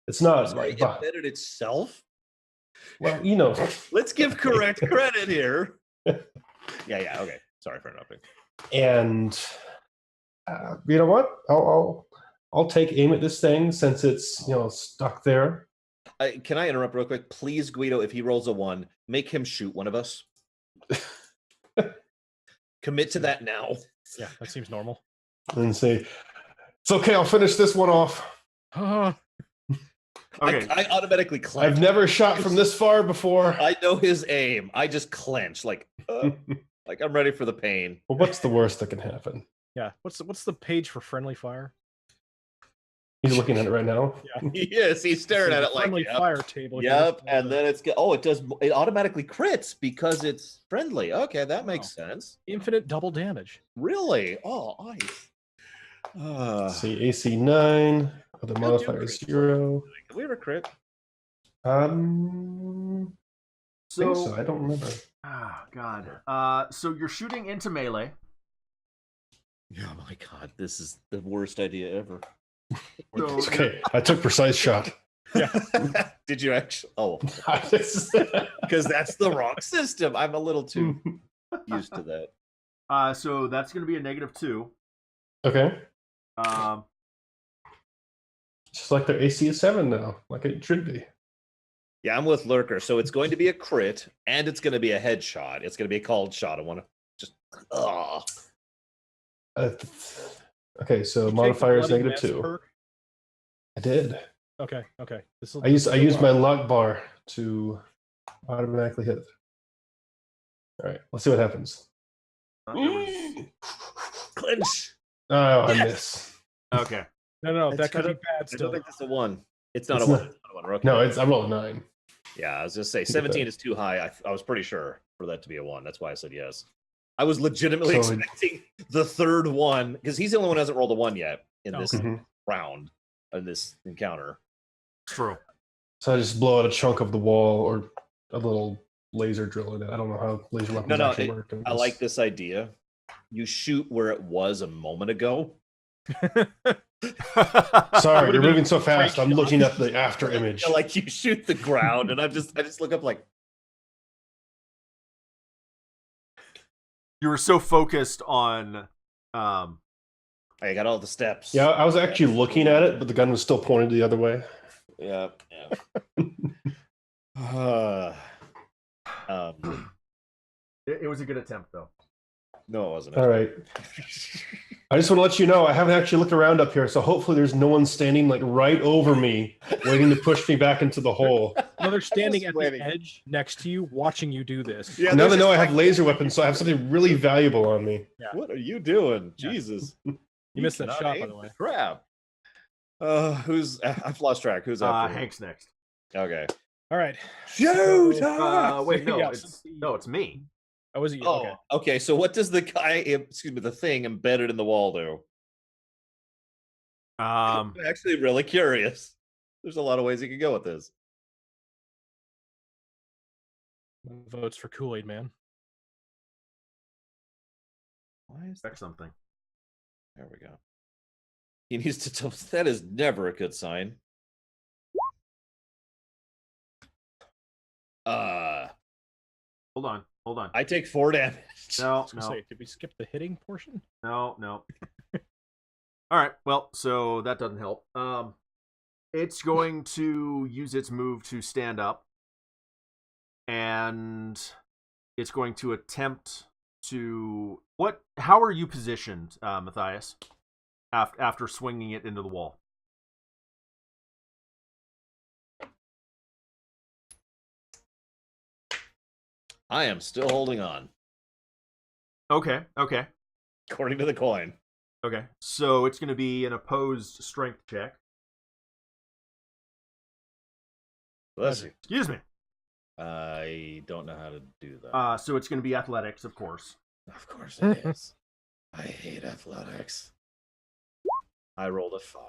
It's not embedded itself. Well, you know. Let's give correct credit here. Yeah. Okay. Sorry for interrupting. And you know what? I'll take aim at this thing since it's stuck there. Can I interrupt real quick, please, Guido? If he rolls a 1, make him shoot one of us. Commit to that now. Yeah, that seems normal. And say, it's okay. I'll finish this one off. okay. I automatically clench. I've never shot from this far before. I know his aim. I just clench like I'm ready for the pain. Well, what's the worst that can happen? Yeah. What's the page for friendly fire? He's looking at it right now. Yeah. Yes, he's staring at it like friendly fire table. Yep, and then it does. It automatically crits because it's friendly. Okay, that makes sense. Infinite double damage. Really? Oh, ice. See, AC 9. Other modifier is 0. Did we ever crit? I think so. I don't remember. Oh God. So you're shooting into melee. Oh my God, this is the worst idea ever. So, It's okay. I took precise shot. Yeah. Did you actually? Oh, because that's the wrong system. I'm a little too used to that. So that's going to be a -2. Okay. Um, Just like their AC is 7 now, like it should be. Yeah, I'm with Lurker. So it's going to be a crit, and it's going to be a headshot. It's going to be a called shot. I want to just. Okay, so modifier is -2. Perk? I did. Okay. I used my luck bar to automatically hit. All right, let's see what happens. Clinch. Oh, I miss. okay. No, that could be bad I still. don't think it's a 1. It's not It's a 1. not- It's not a 1. Okay. No, I rolled a 9. Yeah, I was just say 17 is too high. I was pretty sure for that to be a 1. That's why I said yes. I was legitimately expecting the third one because he's the only one who hasn't rolled a 1 yet in this round, in this encounter. True. So I just blow out a chunk of the wall or a little laser drill in it. I don't know how laser weapons actually work. I like this idea. You shoot where it was a moment ago. Sorry, you're moving so fast. I'm looking at the after image. Like you shoot the ground, and I just look up like. You were so focused on. I got all the steps. Yeah, I was actually looking at it, but the gun was still pointed the other way. Yeah. It was a good attempt, though. No, it wasn't. All right. I just want to let you know I haven't actually looked around up here, so hopefully there's no one standing like right over me, waiting to push me back into the hole. No, they're standing at waiting. the edge next to you, watching you do this. Yeah, Now there's they know I just, have laser weapons, so I have something really valuable on me. Yeah. What are you doing? Yeah. Jesus. You missed that cannot shot, by aim the way. Crap. Who's I've lost track. Who's after him? Hank's next. Okay. All right. Shoot! Wait, no, Yeah, it's me. Oh, was he? Oh, Okay. okay. So what does the guy, the thing embedded in the wall do? I'm actually really curious. There's a lot of ways you could go with this. Votes for Kool-Aid Man. Why is Check something. There we go. He needs to tell. That is never a good sign. Hold on. I take 4 damage. No. Say, did we skip the hitting portion? No. All right. Well, so that doesn't help. It's going to use its move to stand up, and it's going to attempt to what? How are you positioned, Matthias? After swinging it into the wall. I am still holding on, Okay. according to the coin. Okay. So it's going to be an opposed strength check. Bless you. Excuse me. I don't know how to do that. So it's going to be athletics, of course. Of course it is. I hate athletics. I rolled a 5.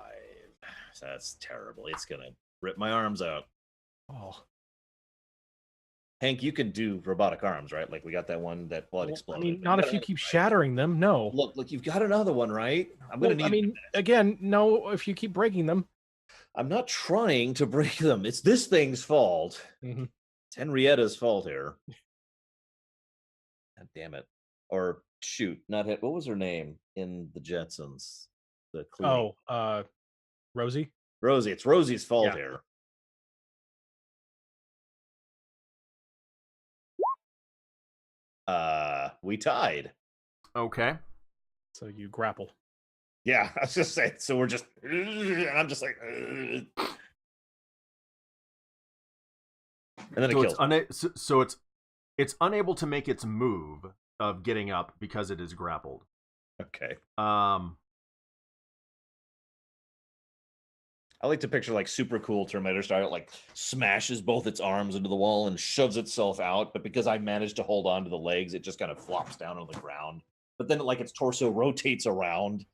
That's terrible. It's gonna rip my arms out. Oh. Hank, you can do robotic arms, right? Like we got that one that blood Well, exploded. I mean, but not got if you another, keep right? shattering them. No. Look, you've got another one, right? I'm gonna Well, need. I mean, again, no. If you keep breaking them. I'm not trying to break them. It's this thing's fault. Mm-hmm. It's Henrietta's fault here. God damn it. Or shoot, not hit. What was her name in the Jetsons? The cleaning. Rosie. Rosie. It's Rosie's fault Yeah. here. We tied. Okay. So you grapple. Yeah, I was just saying. So we're just, and I'm just like, and then So it kills. so it's unable to make its move of getting up because it is grappled. Okay. I like to picture like super cool Terminator style, like smashes both its arms into the wall and shoves itself out. But because I managed to hold on to the legs, it just kind of flops down on the ground. But then like its torso rotates around,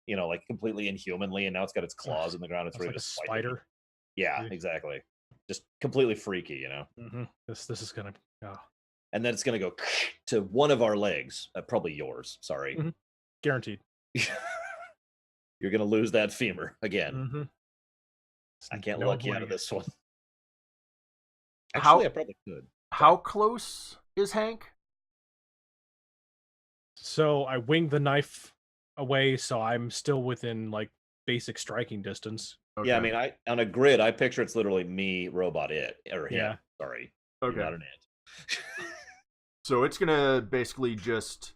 like completely inhumanly, and now it's got its claws in the ground. It's It's ready like a to fight spider. me. Yeah, exactly. Just completely freaky, Mm-hmm. This is gonna. Oh. And then it's gonna go to one of our legs, probably yours. Sorry, Mhm. Guaranteed. You're gonna lose that femur again. Mm-hmm. I can't No luck you out avoiding of it. this one. How- Actually, I probably could. How close is Hank? So I winged the knife away, so I'm still within like basic striking distance. Okay. Yeah, I mean, on a grid, I picture it's literally me, robot, it, or him. Yeah. Sorry, you're Okay. not an ant. So it's gonna basically just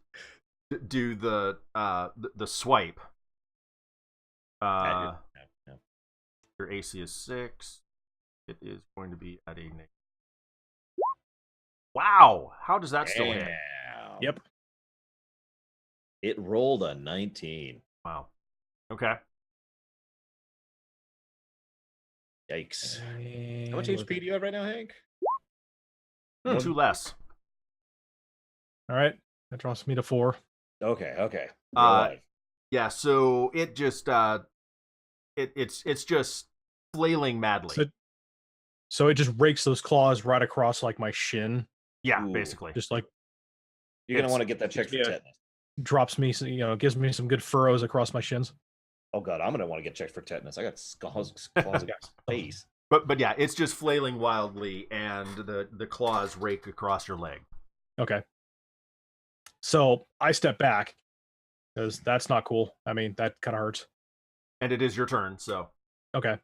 do the swipe. Yeah. Your AC is 6. It is going to be at a negative. Wow! How does that still hit? Damn. Yep. It rolled a 19. Wow. Okay. Yikes. How much HP do you have right now, Hank? 2 less. All right, that drops me to 4. Okay. You're Uh, alive. Yeah. So it just it's just flailing madly. So it just rakes those claws right across like my shin, yeah, Ooh. basically. just like You're gonna it's- want to get that checked for yeah. tetanus. drops me, gives me some good furrows across my shins. Oh god, I'm gonna want to get checked for tetanus. I got claws across my face. But yeah, it's just flailing wildly, and the claws rake across your leg. Okay. So I step back because that's not cool. I mean, that kind of hurts. And it is your turn, so Okay.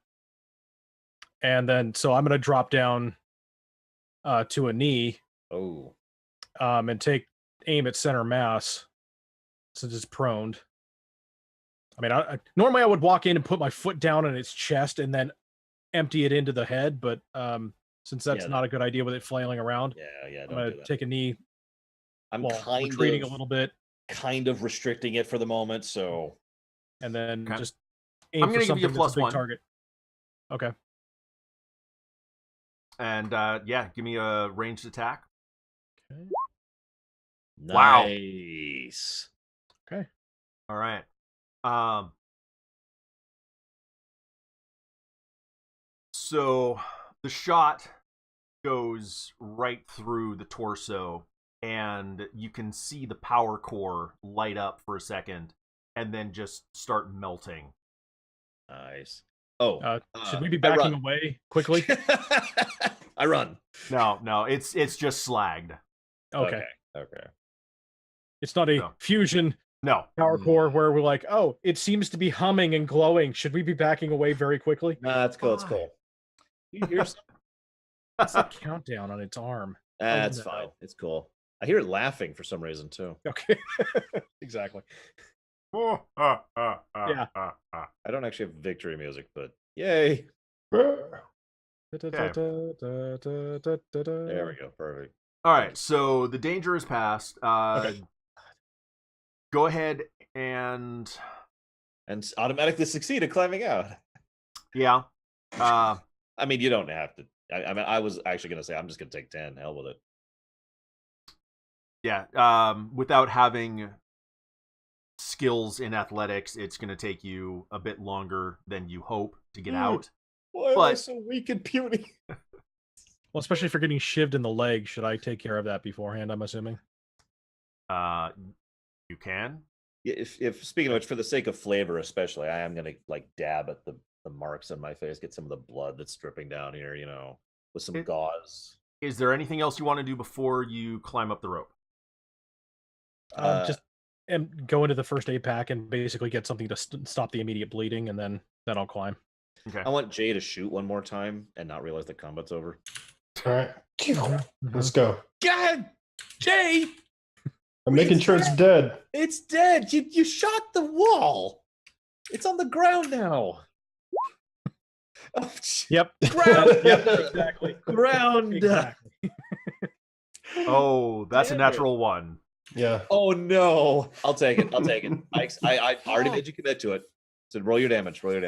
And then, so I'm going to drop down to a knee Oh, and take aim at center mass since it's prone. I mean, normally I would walk in and put my foot down on its chest and then empty it into the head, but since that's not a good idea with it flailing around, I'm gonna take a knee. I'm retreating a little bit, kind of restricting it for the moment, so and then just aim for something that's a big target. Okay. And give me a ranged attack. Okay. Nice. Wow. Okay. All right. So the shot goes right through the torso, and you can see the power core light up for a second, and then just start melting. Nice. Oh, should we be backing away quickly? I run. No, it's just slagged. Okay. Okay. It's not a fusion power core where we're like, oh, it seems to be humming and glowing. Should we be backing away very quickly? No, that's cool. It's cool. Here's it's a countdown on its arm. That's fine. It's cool. I hear it laughing for some reason too. Okay. Exactly. Yeah. I don't actually have victory music, but yay. Okay. There we go. Perfect. All right, so the danger is past. Go ahead and automatically succeed at climbing out. Yeah. I mean, you don't have to. I mean, I was actually going to say I'm just going to take 10. Hell with it. Yeah. Without having skills in athletics, it's going to take you a bit longer than you hope to get out. Why am I so weak and puny? Well, especially for getting shivved in the leg, should I take care of that beforehand, I'm assuming? You can. Yeah, if speaking of which, for the sake of flavor especially, I am going to like dab at the marks on my face, get some of the blood that's dripping down here, with some gauze. Is there anything else you want to do before you climb up the rope? Just go into the first aid pack and basically get something to stop the immediate bleeding, and then I'll climb. Okay. I want Jay to shoot one more time and not realize the combat's over. All right. Let's go. God, Jay! I'm making sure it's dead. It's dead. You shot the wall. It's on the ground now. Yep. Ground. Yep. Exactly. Ground. Exactly. Oh, that's a natural one. Yeah. Oh no! I'll take it. I already made you commit to it. So roll your damage. Don't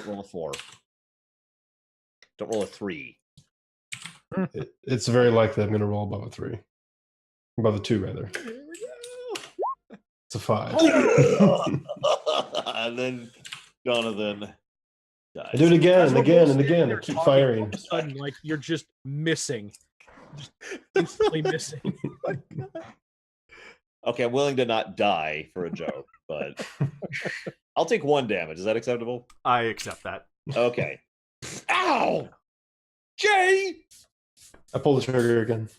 roll a 4. Don't roll a 3. It's very likely I'm going to roll above a 3. Above a 2, rather. Here we go. It's a 5. And then Jonathan dies. I do it again and again and again. I keep firing. All of a sudden, like you're just missing. Just instantly missing. Okay, I'm willing to not die for a joke, but I'll take 1 damage. Is that acceptable? I accept that. Okay. Ow! Jay! I pull the trigger again.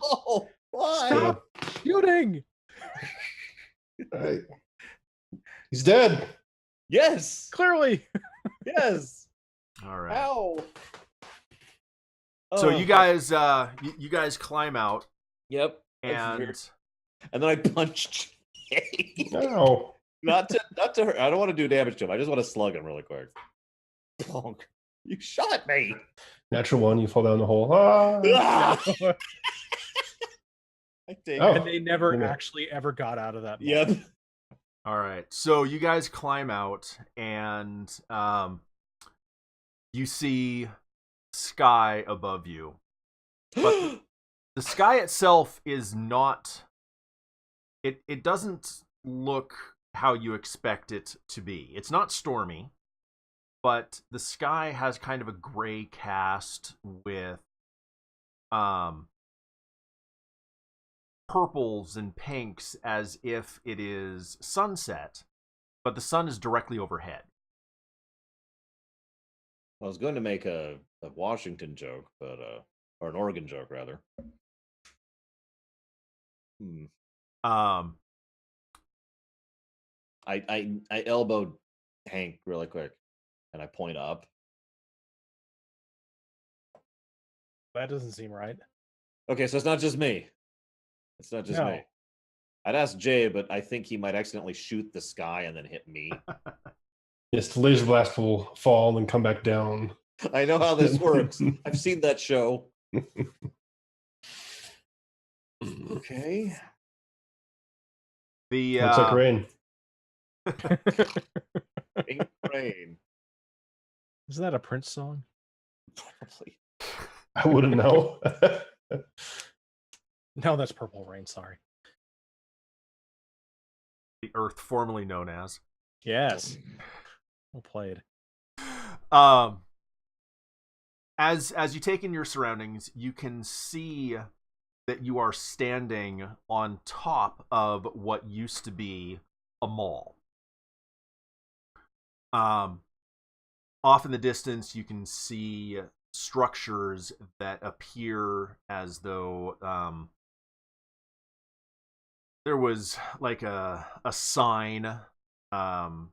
Oh, why? Stop shooting! All right. He's dead. Yes. Clearly. Yes. All right. Ow. So you guys climb out. Yep. And then I punched Jay. No. Not to hurt. I don't want to do damage to him. I just want to slug him really quick. Plonk. You shot me. Natural 1, you fall down the hole. Ah! And they never actually ever got out of that. Yep. All right. So you guys climb out, and you see sky above you. But the sky itself is not... It doesn't look how you expect it to be. It's not stormy, but the sky has kind of a gray cast with purples and pinks, as if it is sunset, but the sun is directly overhead. I was going to make a Washington joke, but or an Oregon joke rather. I elbowed Hank really quick, and I point up. That doesn't seem right. Okay, so it's not just me. It's not just me. I'd ask Jay, but I think he might accidentally shoot the sky and then hit me. Yes, the laser blast will fall and come back down. I know how this works. I've seen that show. Okay. The Looks like rain. Rain. Isn't that a Prince song? Probably. I wouldn't know. No, that's Purple Rain. Sorry. the Earth formerly known as. Yes. Well played. As you take in your surroundings, you can see that you are standing on top of what used to be a mall. Off in the distance, you can see structures that appear as though there was like a sign. You can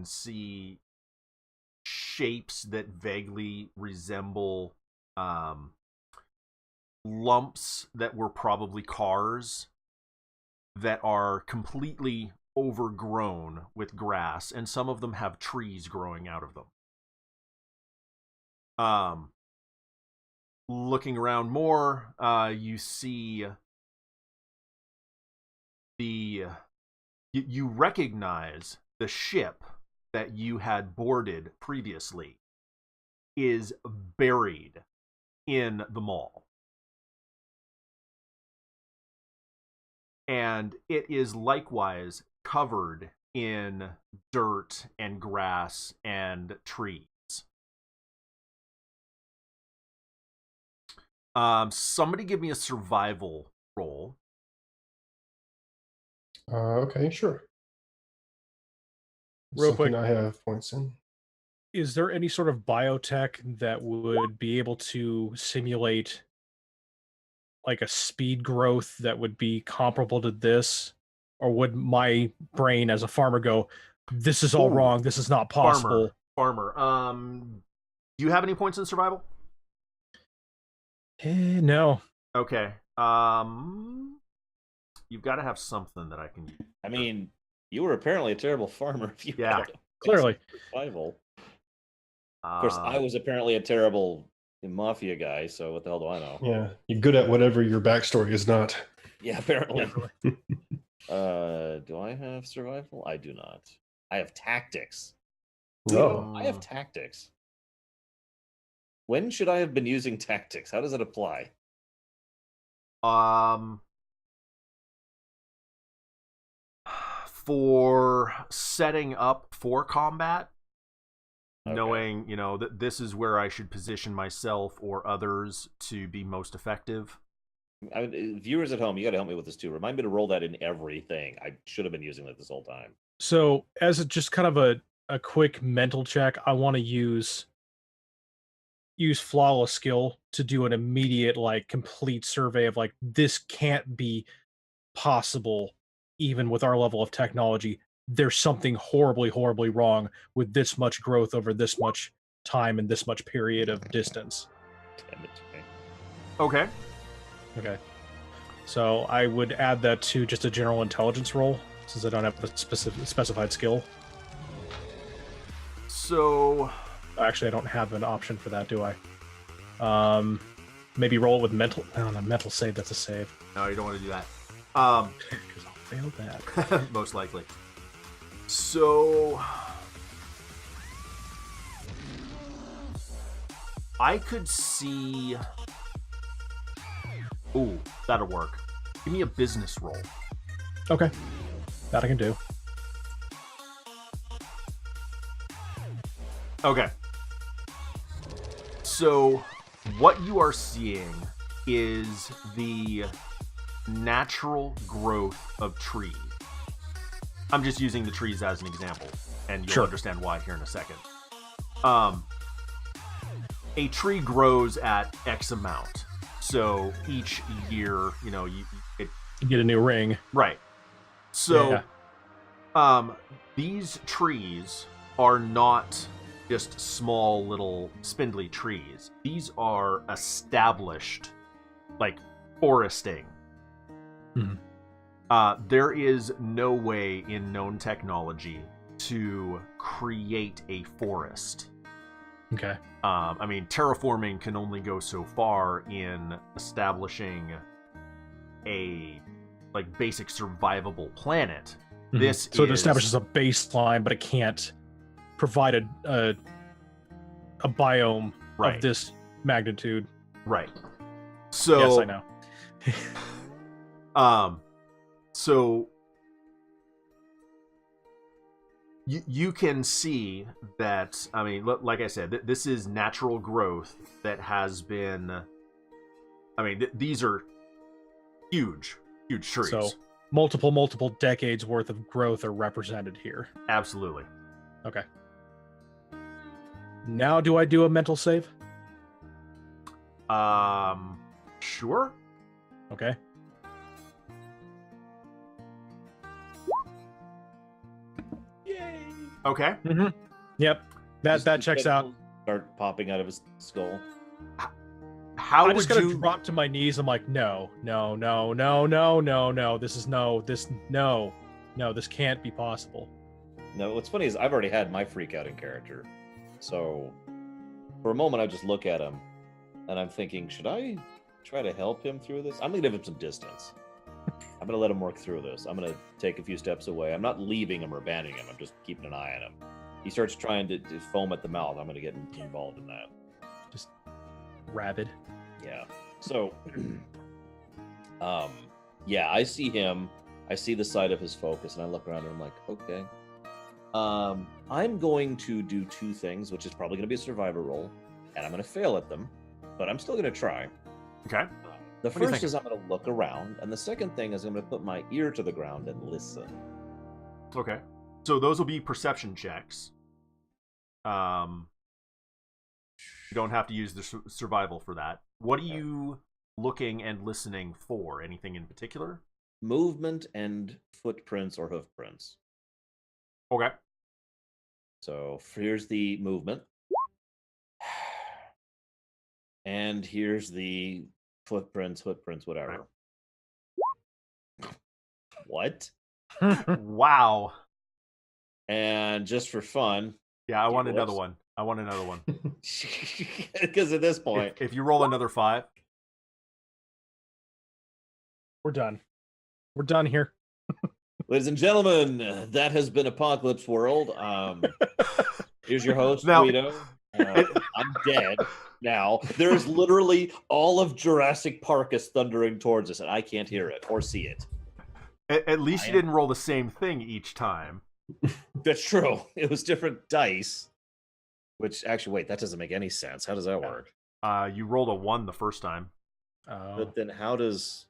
see shapes that vaguely resemble lumps that were probably cars that are completely overgrown with grass, and some of them have trees growing out of them. Looking around more, you see you recognize the ship that you had boarded previously is buried in the mall. And it is likewise covered in dirt and grass and trees. Somebody give me a survival roll. Okay, sure. Real quick, I have points in. is there any sort of biotech that would be able to simulate like a speed growth that would be comparable to this? Or would my brain as a farmer go, this is all wrong, this is not possible? Farmer. Do you have any points in survival? No. Okay. You've got to have something that I can use. I mean, you were apparently a terrible farmer if you had clearly survival. Of course, I was apparently a terrible mafia guy, so what the hell do I know? Yeah, you're good at whatever your backstory is not. Yeah, apparently. Do I have survival? I do not. I have tactics. No. I have tactics. When should I have been using tactics? How does it apply? For setting up for combat, Okay. knowing, that this is where I should position myself or others to be most effective. Viewers at home, you got to help me with this too. Remind me to roll that in everything. I should have been using that this whole time. So, as just kind of a quick mental check, I want to use flawless skill to do an immediate, like, complete survey of, like, this can't be possible even with our level of technology. There's something horribly, horribly wrong with this much growth over this much time and this much period of distance. Damn it. Okay. Okay. So I would add that to just a general intelligence roll, since I don't have a specified skill. So... Actually, I don't have an option for that, do I? Maybe roll it with mental... I don't know, mental save, that's a save. No, you don't want to do that. Because I'll fail that. Most likely. So... I could see... Ooh, that'll work. Give me a business roll. Okay. That I can do. Okay. So, what you are seeing is the natural growth of trees. I'm just using the trees as an example, and you'll understand why here in a second. A tree grows at X amount. So each year, you get a new ring. Right. So, these trees are not just small little spindly trees. These are established, like, foresting. Mm-hmm. There is no way in known technology to create a forest. Okay. I mean, terraforming can only go so far in establishing a basic survivable planet. Mm-hmm. It establishes a baseline, but it can't provide a biome right. of this magnitude. Right. So yes, I know. So you can see that, I mean, like I said, this is natural growth that has been, I mean, these are huge trees. So multiple decades worth of growth are represented here. Absolutely. Okay. Now do I do a mental save? Sure. Okay. Yay! Okay. Mm-hmm. Yep. That checks out. Start popping out of his skull. How I just would gotta you drop to my knees. I'm like, no. This can't be possible. No, what's funny is I've already had my freak out in character. So for a moment I just look at him and I'm thinking, should I try to help him through this? I'm gonna give him some distance. I'm gonna let him work through this. I'm gonna take a few steps away. I'm not leaving him or abandoning him. I'm just keeping an eye on him. He starts trying to foam at the mouth. I'm gonna get involved in that. Just rabid. Yeah. So yeah, I see him. I see the side of his focus, and I look around and I'm like, okay. I'm going to do two things, which is probably going to be a survivor roll, and I'm going to fail at them, but I'm still going to try. Okay. The first is I'm going to look around, and the second thing is I'm going to put my ear to the ground and listen. Okay. So those will be perception checks. You don't have to use the survival for that. What are you looking and listening for? Anything in particular? Movement and footprints or hoof prints. Okay. So here's the movement. And here's the footprints, whatever. Right. What? Wow. And just for fun. Yeah, I want another one. Because at this point. If you roll another 5. We're done. We're done here. Ladies and gentlemen, that has been Apocalypse World. Here's your host, now, Guido. I'm dead now. There's literally all of Jurassic Park is thundering towards us, and I can't hear it or see it. At least you didn't roll the same thing each time. That's true. It was different dice. Which, actually, wait, that doesn't make any sense. How does that work? You rolled a 1 the first time. But then how does...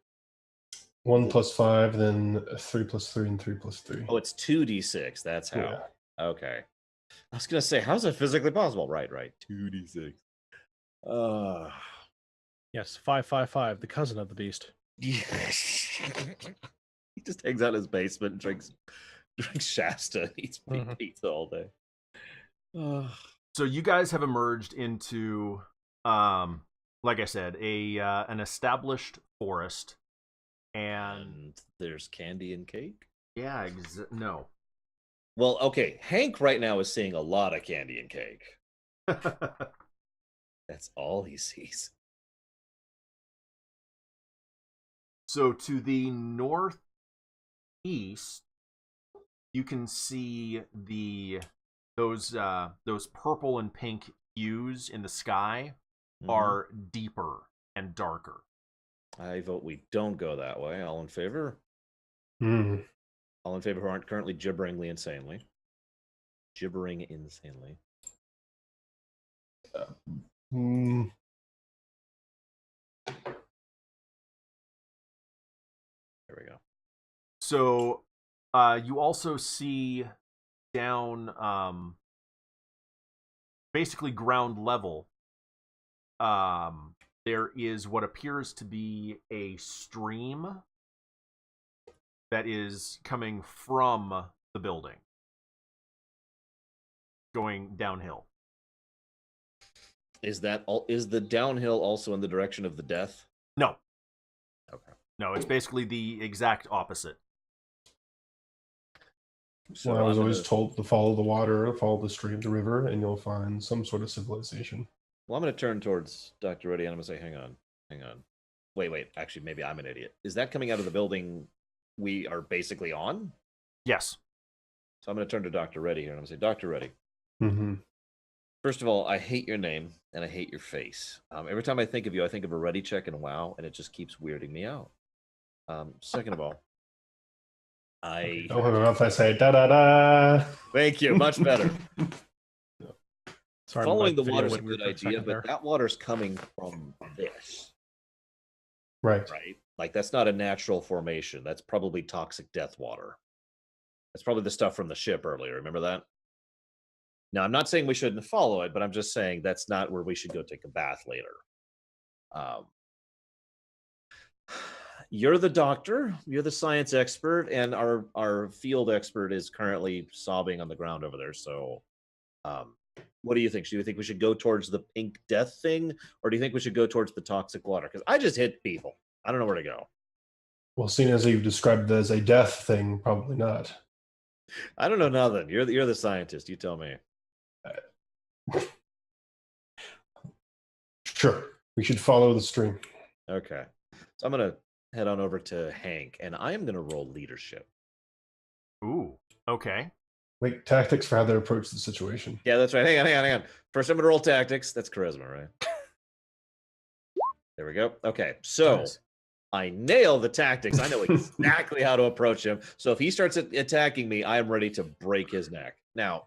1 + 5, then 3 + 3, and 3 + 3. Oh, it's 2d6. That's how. Yeah. Okay. I was going to say, how's that physically possible? Right. 2d6. Yes, 555, the cousin of the beast. He just hangs out in his basement and drinks Shasta and eats pizza all day. So you guys have emerged into, like I said, an established forest. And there's candy and cake? Yeah, no. Well, okay, Hank right now is seeing a lot of candy and cake. That's all he sees. So to the northeast, you can see those purple and pink hues in the sky are deeper and darker. I vote we don't go that way. All in favor? All in favor who aren't currently gibbering insanely. There we go. So you also see down basically ground level, there is what appears to be a stream that is coming from the building, going downhill. Is the downhill also in the direction of the death? No. Okay. No, it's basically the exact opposite. So Well, I was I'm always gonna, told to follow the water, follow the stream, the river, and you'll find some sort of civilization. well, I'm gonna turn towards Dr. Reddy and I'm gonna say, hang on. Wait. Actually, maybe I'm an idiot. Is that coming out of the building we are basically on? Yes. So I'm gonna turn to Dr. Reddy here and I'm gonna say, Dr. Reddy, Mm-hmm. first of all, I hate your name and I hate your face. Every time I think of you, I think of a ready check and WoW, and it just keeps weirding me out. Second of all, I Don't have a mouth. I say da da da. thank you. Much better. Sorry, Following my the video water's a went weird good for a idea, second but there. that water's coming from this, Right. right? Like that's not a natural formation. That's probably toxic death water. That's probably the stuff from the ship earlier. Remember that? Now, I'm not saying we shouldn't follow it, but I'm just saying that's not where we should go take a bath later. Um, you're the doctor, you're the science expert, and our field expert is currently sobbing on the ground over there. So, what do you think? Do you think we should go towards the pink death thing, or do you think we should go towards the toxic water? Because I just hit people. I don't know where to go. Well, seeing as you've described it as a death thing, probably not. I don't know nothing. You're the scientist. You tell me. Sure. We should follow the stream. Okay. So I'm gonna head on over to Hank, and I am gonna roll leadership. Ooh. Okay. Wait, tactics for how they approach the situation. Yeah, that's right. Hang on. First, I'm gonna roll tactics. That's charisma, right? There we go. Okay, so Nice. I nail the tactics. I know exactly how to approach him. So if he starts attacking me, I am ready to break his neck. Now,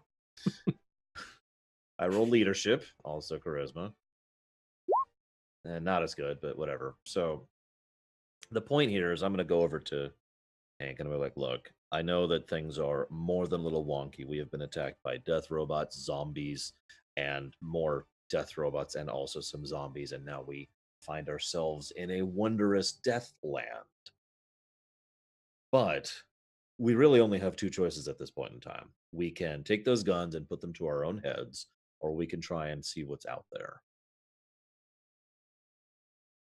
I roll leadership, also charisma. And not as good, but whatever. So the point here is I'm going to go over to Hank and I'm like, look, I know that things are more than a little wonky. We have been attacked by death robots, zombies, and more death robots, and also some zombies. And now we find ourselves in a wondrous death land. But we really only have two choices at this point in time. We can take those guns and put them to our own heads, or we can try and see what's out there.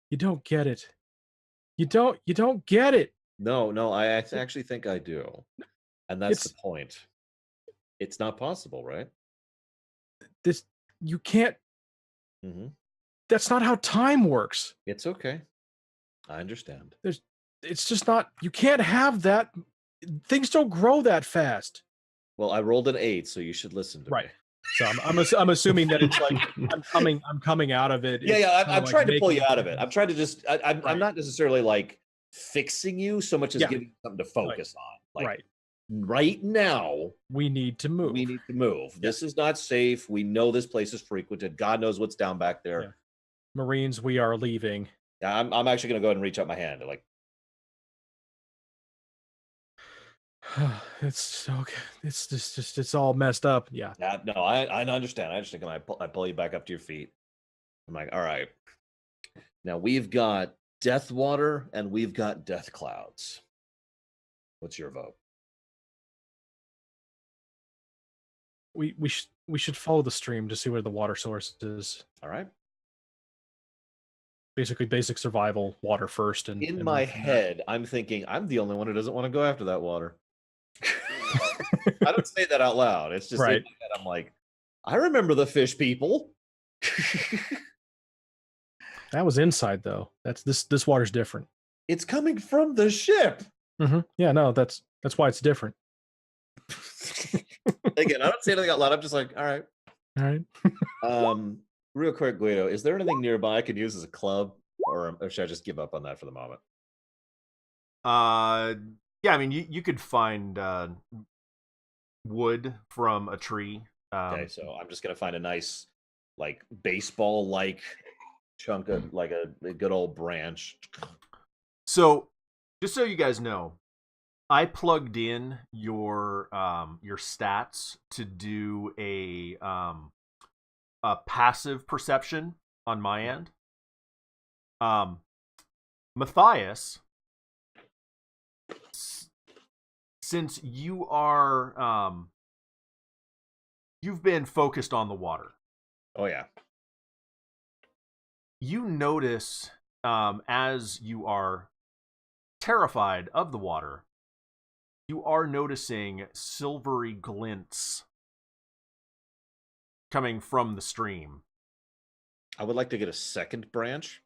You don't get it. You don't get it. No, I actually think I do. And that's the It's point. It's not possible, right? this you can't Mm-hmm. that's not how time works. It's okay. I understand. It's just not you can't have that things don't grow that fast. Well, I rolled an 8, so you should listen to Right. me. So I'm assuming that it's like I'm coming out of it. Yeah, It's I'm like trying to pull making you out of it. I'm trying to just I'm Right. not necessarily like fixing you so much as Yeah. giving you something to focus on. Like right. right now, We need to move. we need to move. This is not safe. We know this place is frequented. God knows what's down back there. Yeah. Marines, we are leaving. Yeah, I'm actually gonna go ahead and reach out my hand. Like, It's so it's just it's all messed up. Yeah. no, I understand. I understand. I pull you back up to your feet. I'm like, all right. Now we've got death water and we've got death clouds. What's your vote? We should follow the stream to see where the water source is. All right. Basically basic survival, water first and In and my move from there. head, I'm thinking I'm the only one who doesn't want to go after that water. I don't say that out loud. It's just in my Right. head, I'm like, I remember the fish people. That was inside though. That's this water's different. It's coming from the ship. Yeah, no, that's why it's different. Again, I don't say anything out loud. I'm just like, all right. All right. Real quick, Guido, is there anything nearby I could use as a club, or should I just give up on that for the moment? Yeah, I mean, you could find wood from a tree. Okay, so I'm just gonna find a nice, like baseball-like chunk of like a good old branch. So, just so you guys know, I plugged in your stats to do a passive perception on my end. Matthias, since you are you've been focused on the water. Oh yeah. You notice as you are terrified of the water you are noticing silvery glints coming from the stream. I would like to get a second branch.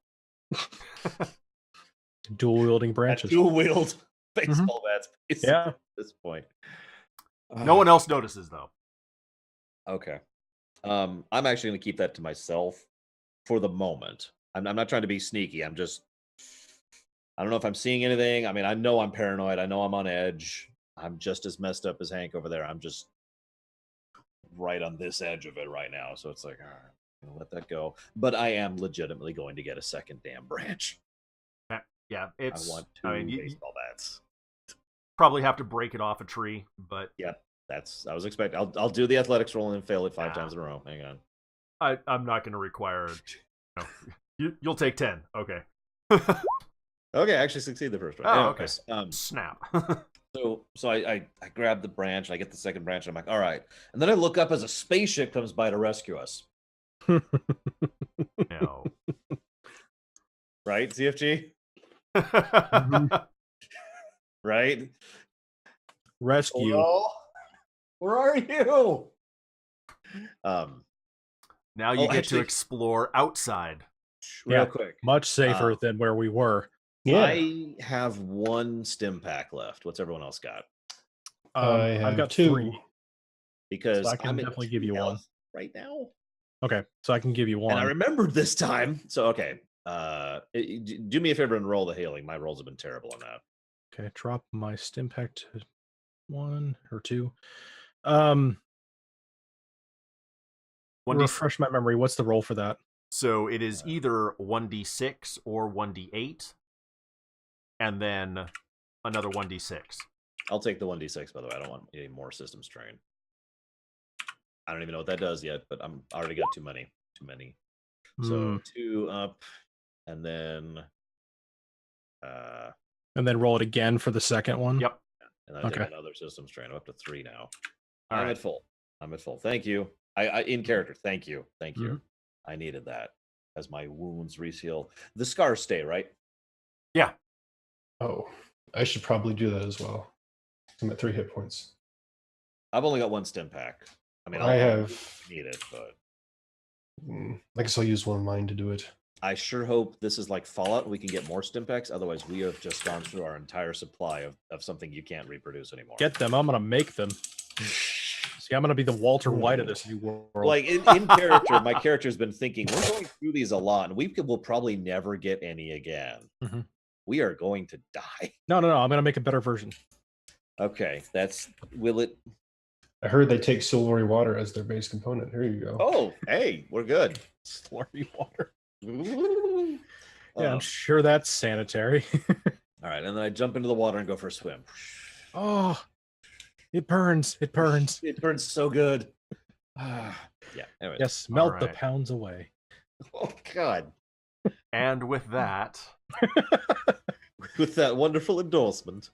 Dual wielding branches. Dual wield baseball bats. Basically, Yeah. At this point. No one else notices, though. Okay. I'm actually going to keep that to myself for the moment. I'm not trying to be sneaky. I don't know if I'm seeing anything. I mean, I know I'm paranoid. I know I'm on edge. I'm just as messed up as Hank over there. I'm just right on this edge of it right now. So it's like, all right, I'm going to let that go. But I am legitimately going to get a second damn branch. Yeah, I want two baseball bats. Probably have to break it off a tree, but Yep, I was expecting. I'll do the athletics roll and then fail it 5 times in a row. Hang on. I'm not going to require. You'll take 10. Okay. Okay, I actually succeed the first one. Oh, Anyways, okay. Snap. So I grab the branch and I get the second branch and I'm like, all right. And then I look up as a spaceship comes by to rescue us. No. Right, CFG? Right? Rescue. Hello? Where are you? Now you get actually, to explore outside. real quick. Much safer than where we were. Yeah. I have 1 stim pack left. What's everyone else got? I've got 2. 3. Because So I can I'm definitely at give you 2 one. health right now. Okay, so I can give you 1. And I remembered this time. So okay. Do me a favor and roll the healing. My rolls have been terrible on that. Okay, drop my stim pack to 1 or 2. 1d6. Refresh my memory. What's the roll for that? So it is either 1d6 or 1d8, and then another 1d6. I'll take the 1d6, by the way. I don't want any more system strain. I don't even know what that does yet, but I already got too many. So 2 up, and then roll it again for the second one. Yep. and I Okay. take another system strain. I'm up to 3 now. All I'm right. at full. Thank you. I in character. Thank you. Mhm. I needed that as my wounds reseal. The scars stay, right? Yeah. Oh, I should probably do that as well. I'm at 3 hit points. I've only got 1 stim pack. I mean, I have. need it, but I guess I'll use one of mine to do it. I sure hope this is like Fallout. We can get more stim packs. Otherwise, we have just gone through our entire supply of something you can't reproduce anymore. Get them. I'm going to make them. See, I'm going to be the Walter White of this new world. Like in character, my character's been thinking, we're going through these a lot, and will probably never get any again. Mhm. We are going to die. No. I'm going to make a better version. Okay, will it? I heard they take silvery water as their base component. Here you go. Oh, hey, we're good. Slurry water. Yeah, Yeah, I'm sure that's sanitary. all right, and then I jump into the water and go for a swim. Oh, it burns. It burns. It burns so good. Yeah. Anyway. Yes, melt the right. pounds away. Oh God. And with that, With that wonderful endorsement.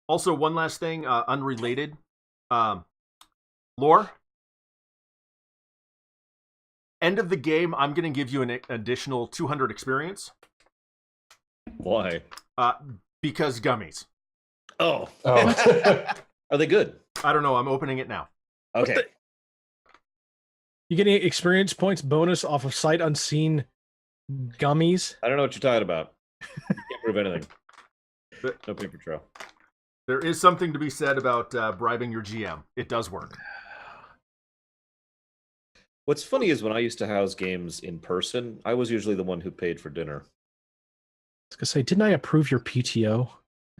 also one last thing, unrelated. Lore, end of the game, I'm going to give you an additional 200 experience. Why? Because gummies. Oh. Oh. Are they good? I don't know. I'm opening it now. Okay. You getting experience points bonus off of sight unseen gummies? I don't know what you're talking about. You can't prove anything. No paper trail. There is something to be said about bribing your GM. It does work. What's funny is when I used to house games in person, I was usually the one who paid for dinner. I was gonna say, didn't I approve your PTO?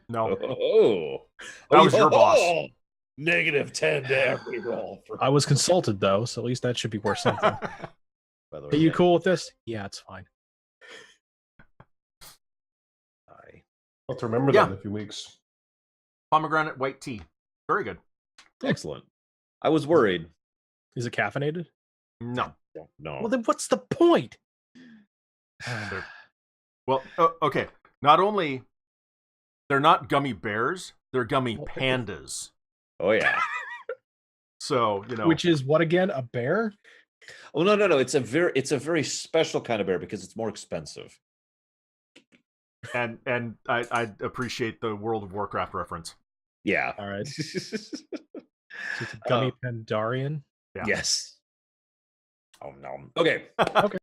No. Oh, That was your boss. -10 to every roll. I was consulted though, so at least that should be worth something. By the way, Are you cool with this? Yeah, it's fine. I'll have to remember that in a few weeks. Pomegranate white tea. Very good. Excellent. I was worried. Is it caffeinated? No. No. Well, then what's the point? Well, okay. Not only they're not gummy bears, they're gummy pandas. Oh yeah. So, Which is what again? A bear? Oh no. It's a very special kind of bear because it's more expensive. And I appreciate the World of Warcraft reference. Yeah. All right. So it's a gummy Pandarian. Yeah. Yes. Oh no. Okay. Okay.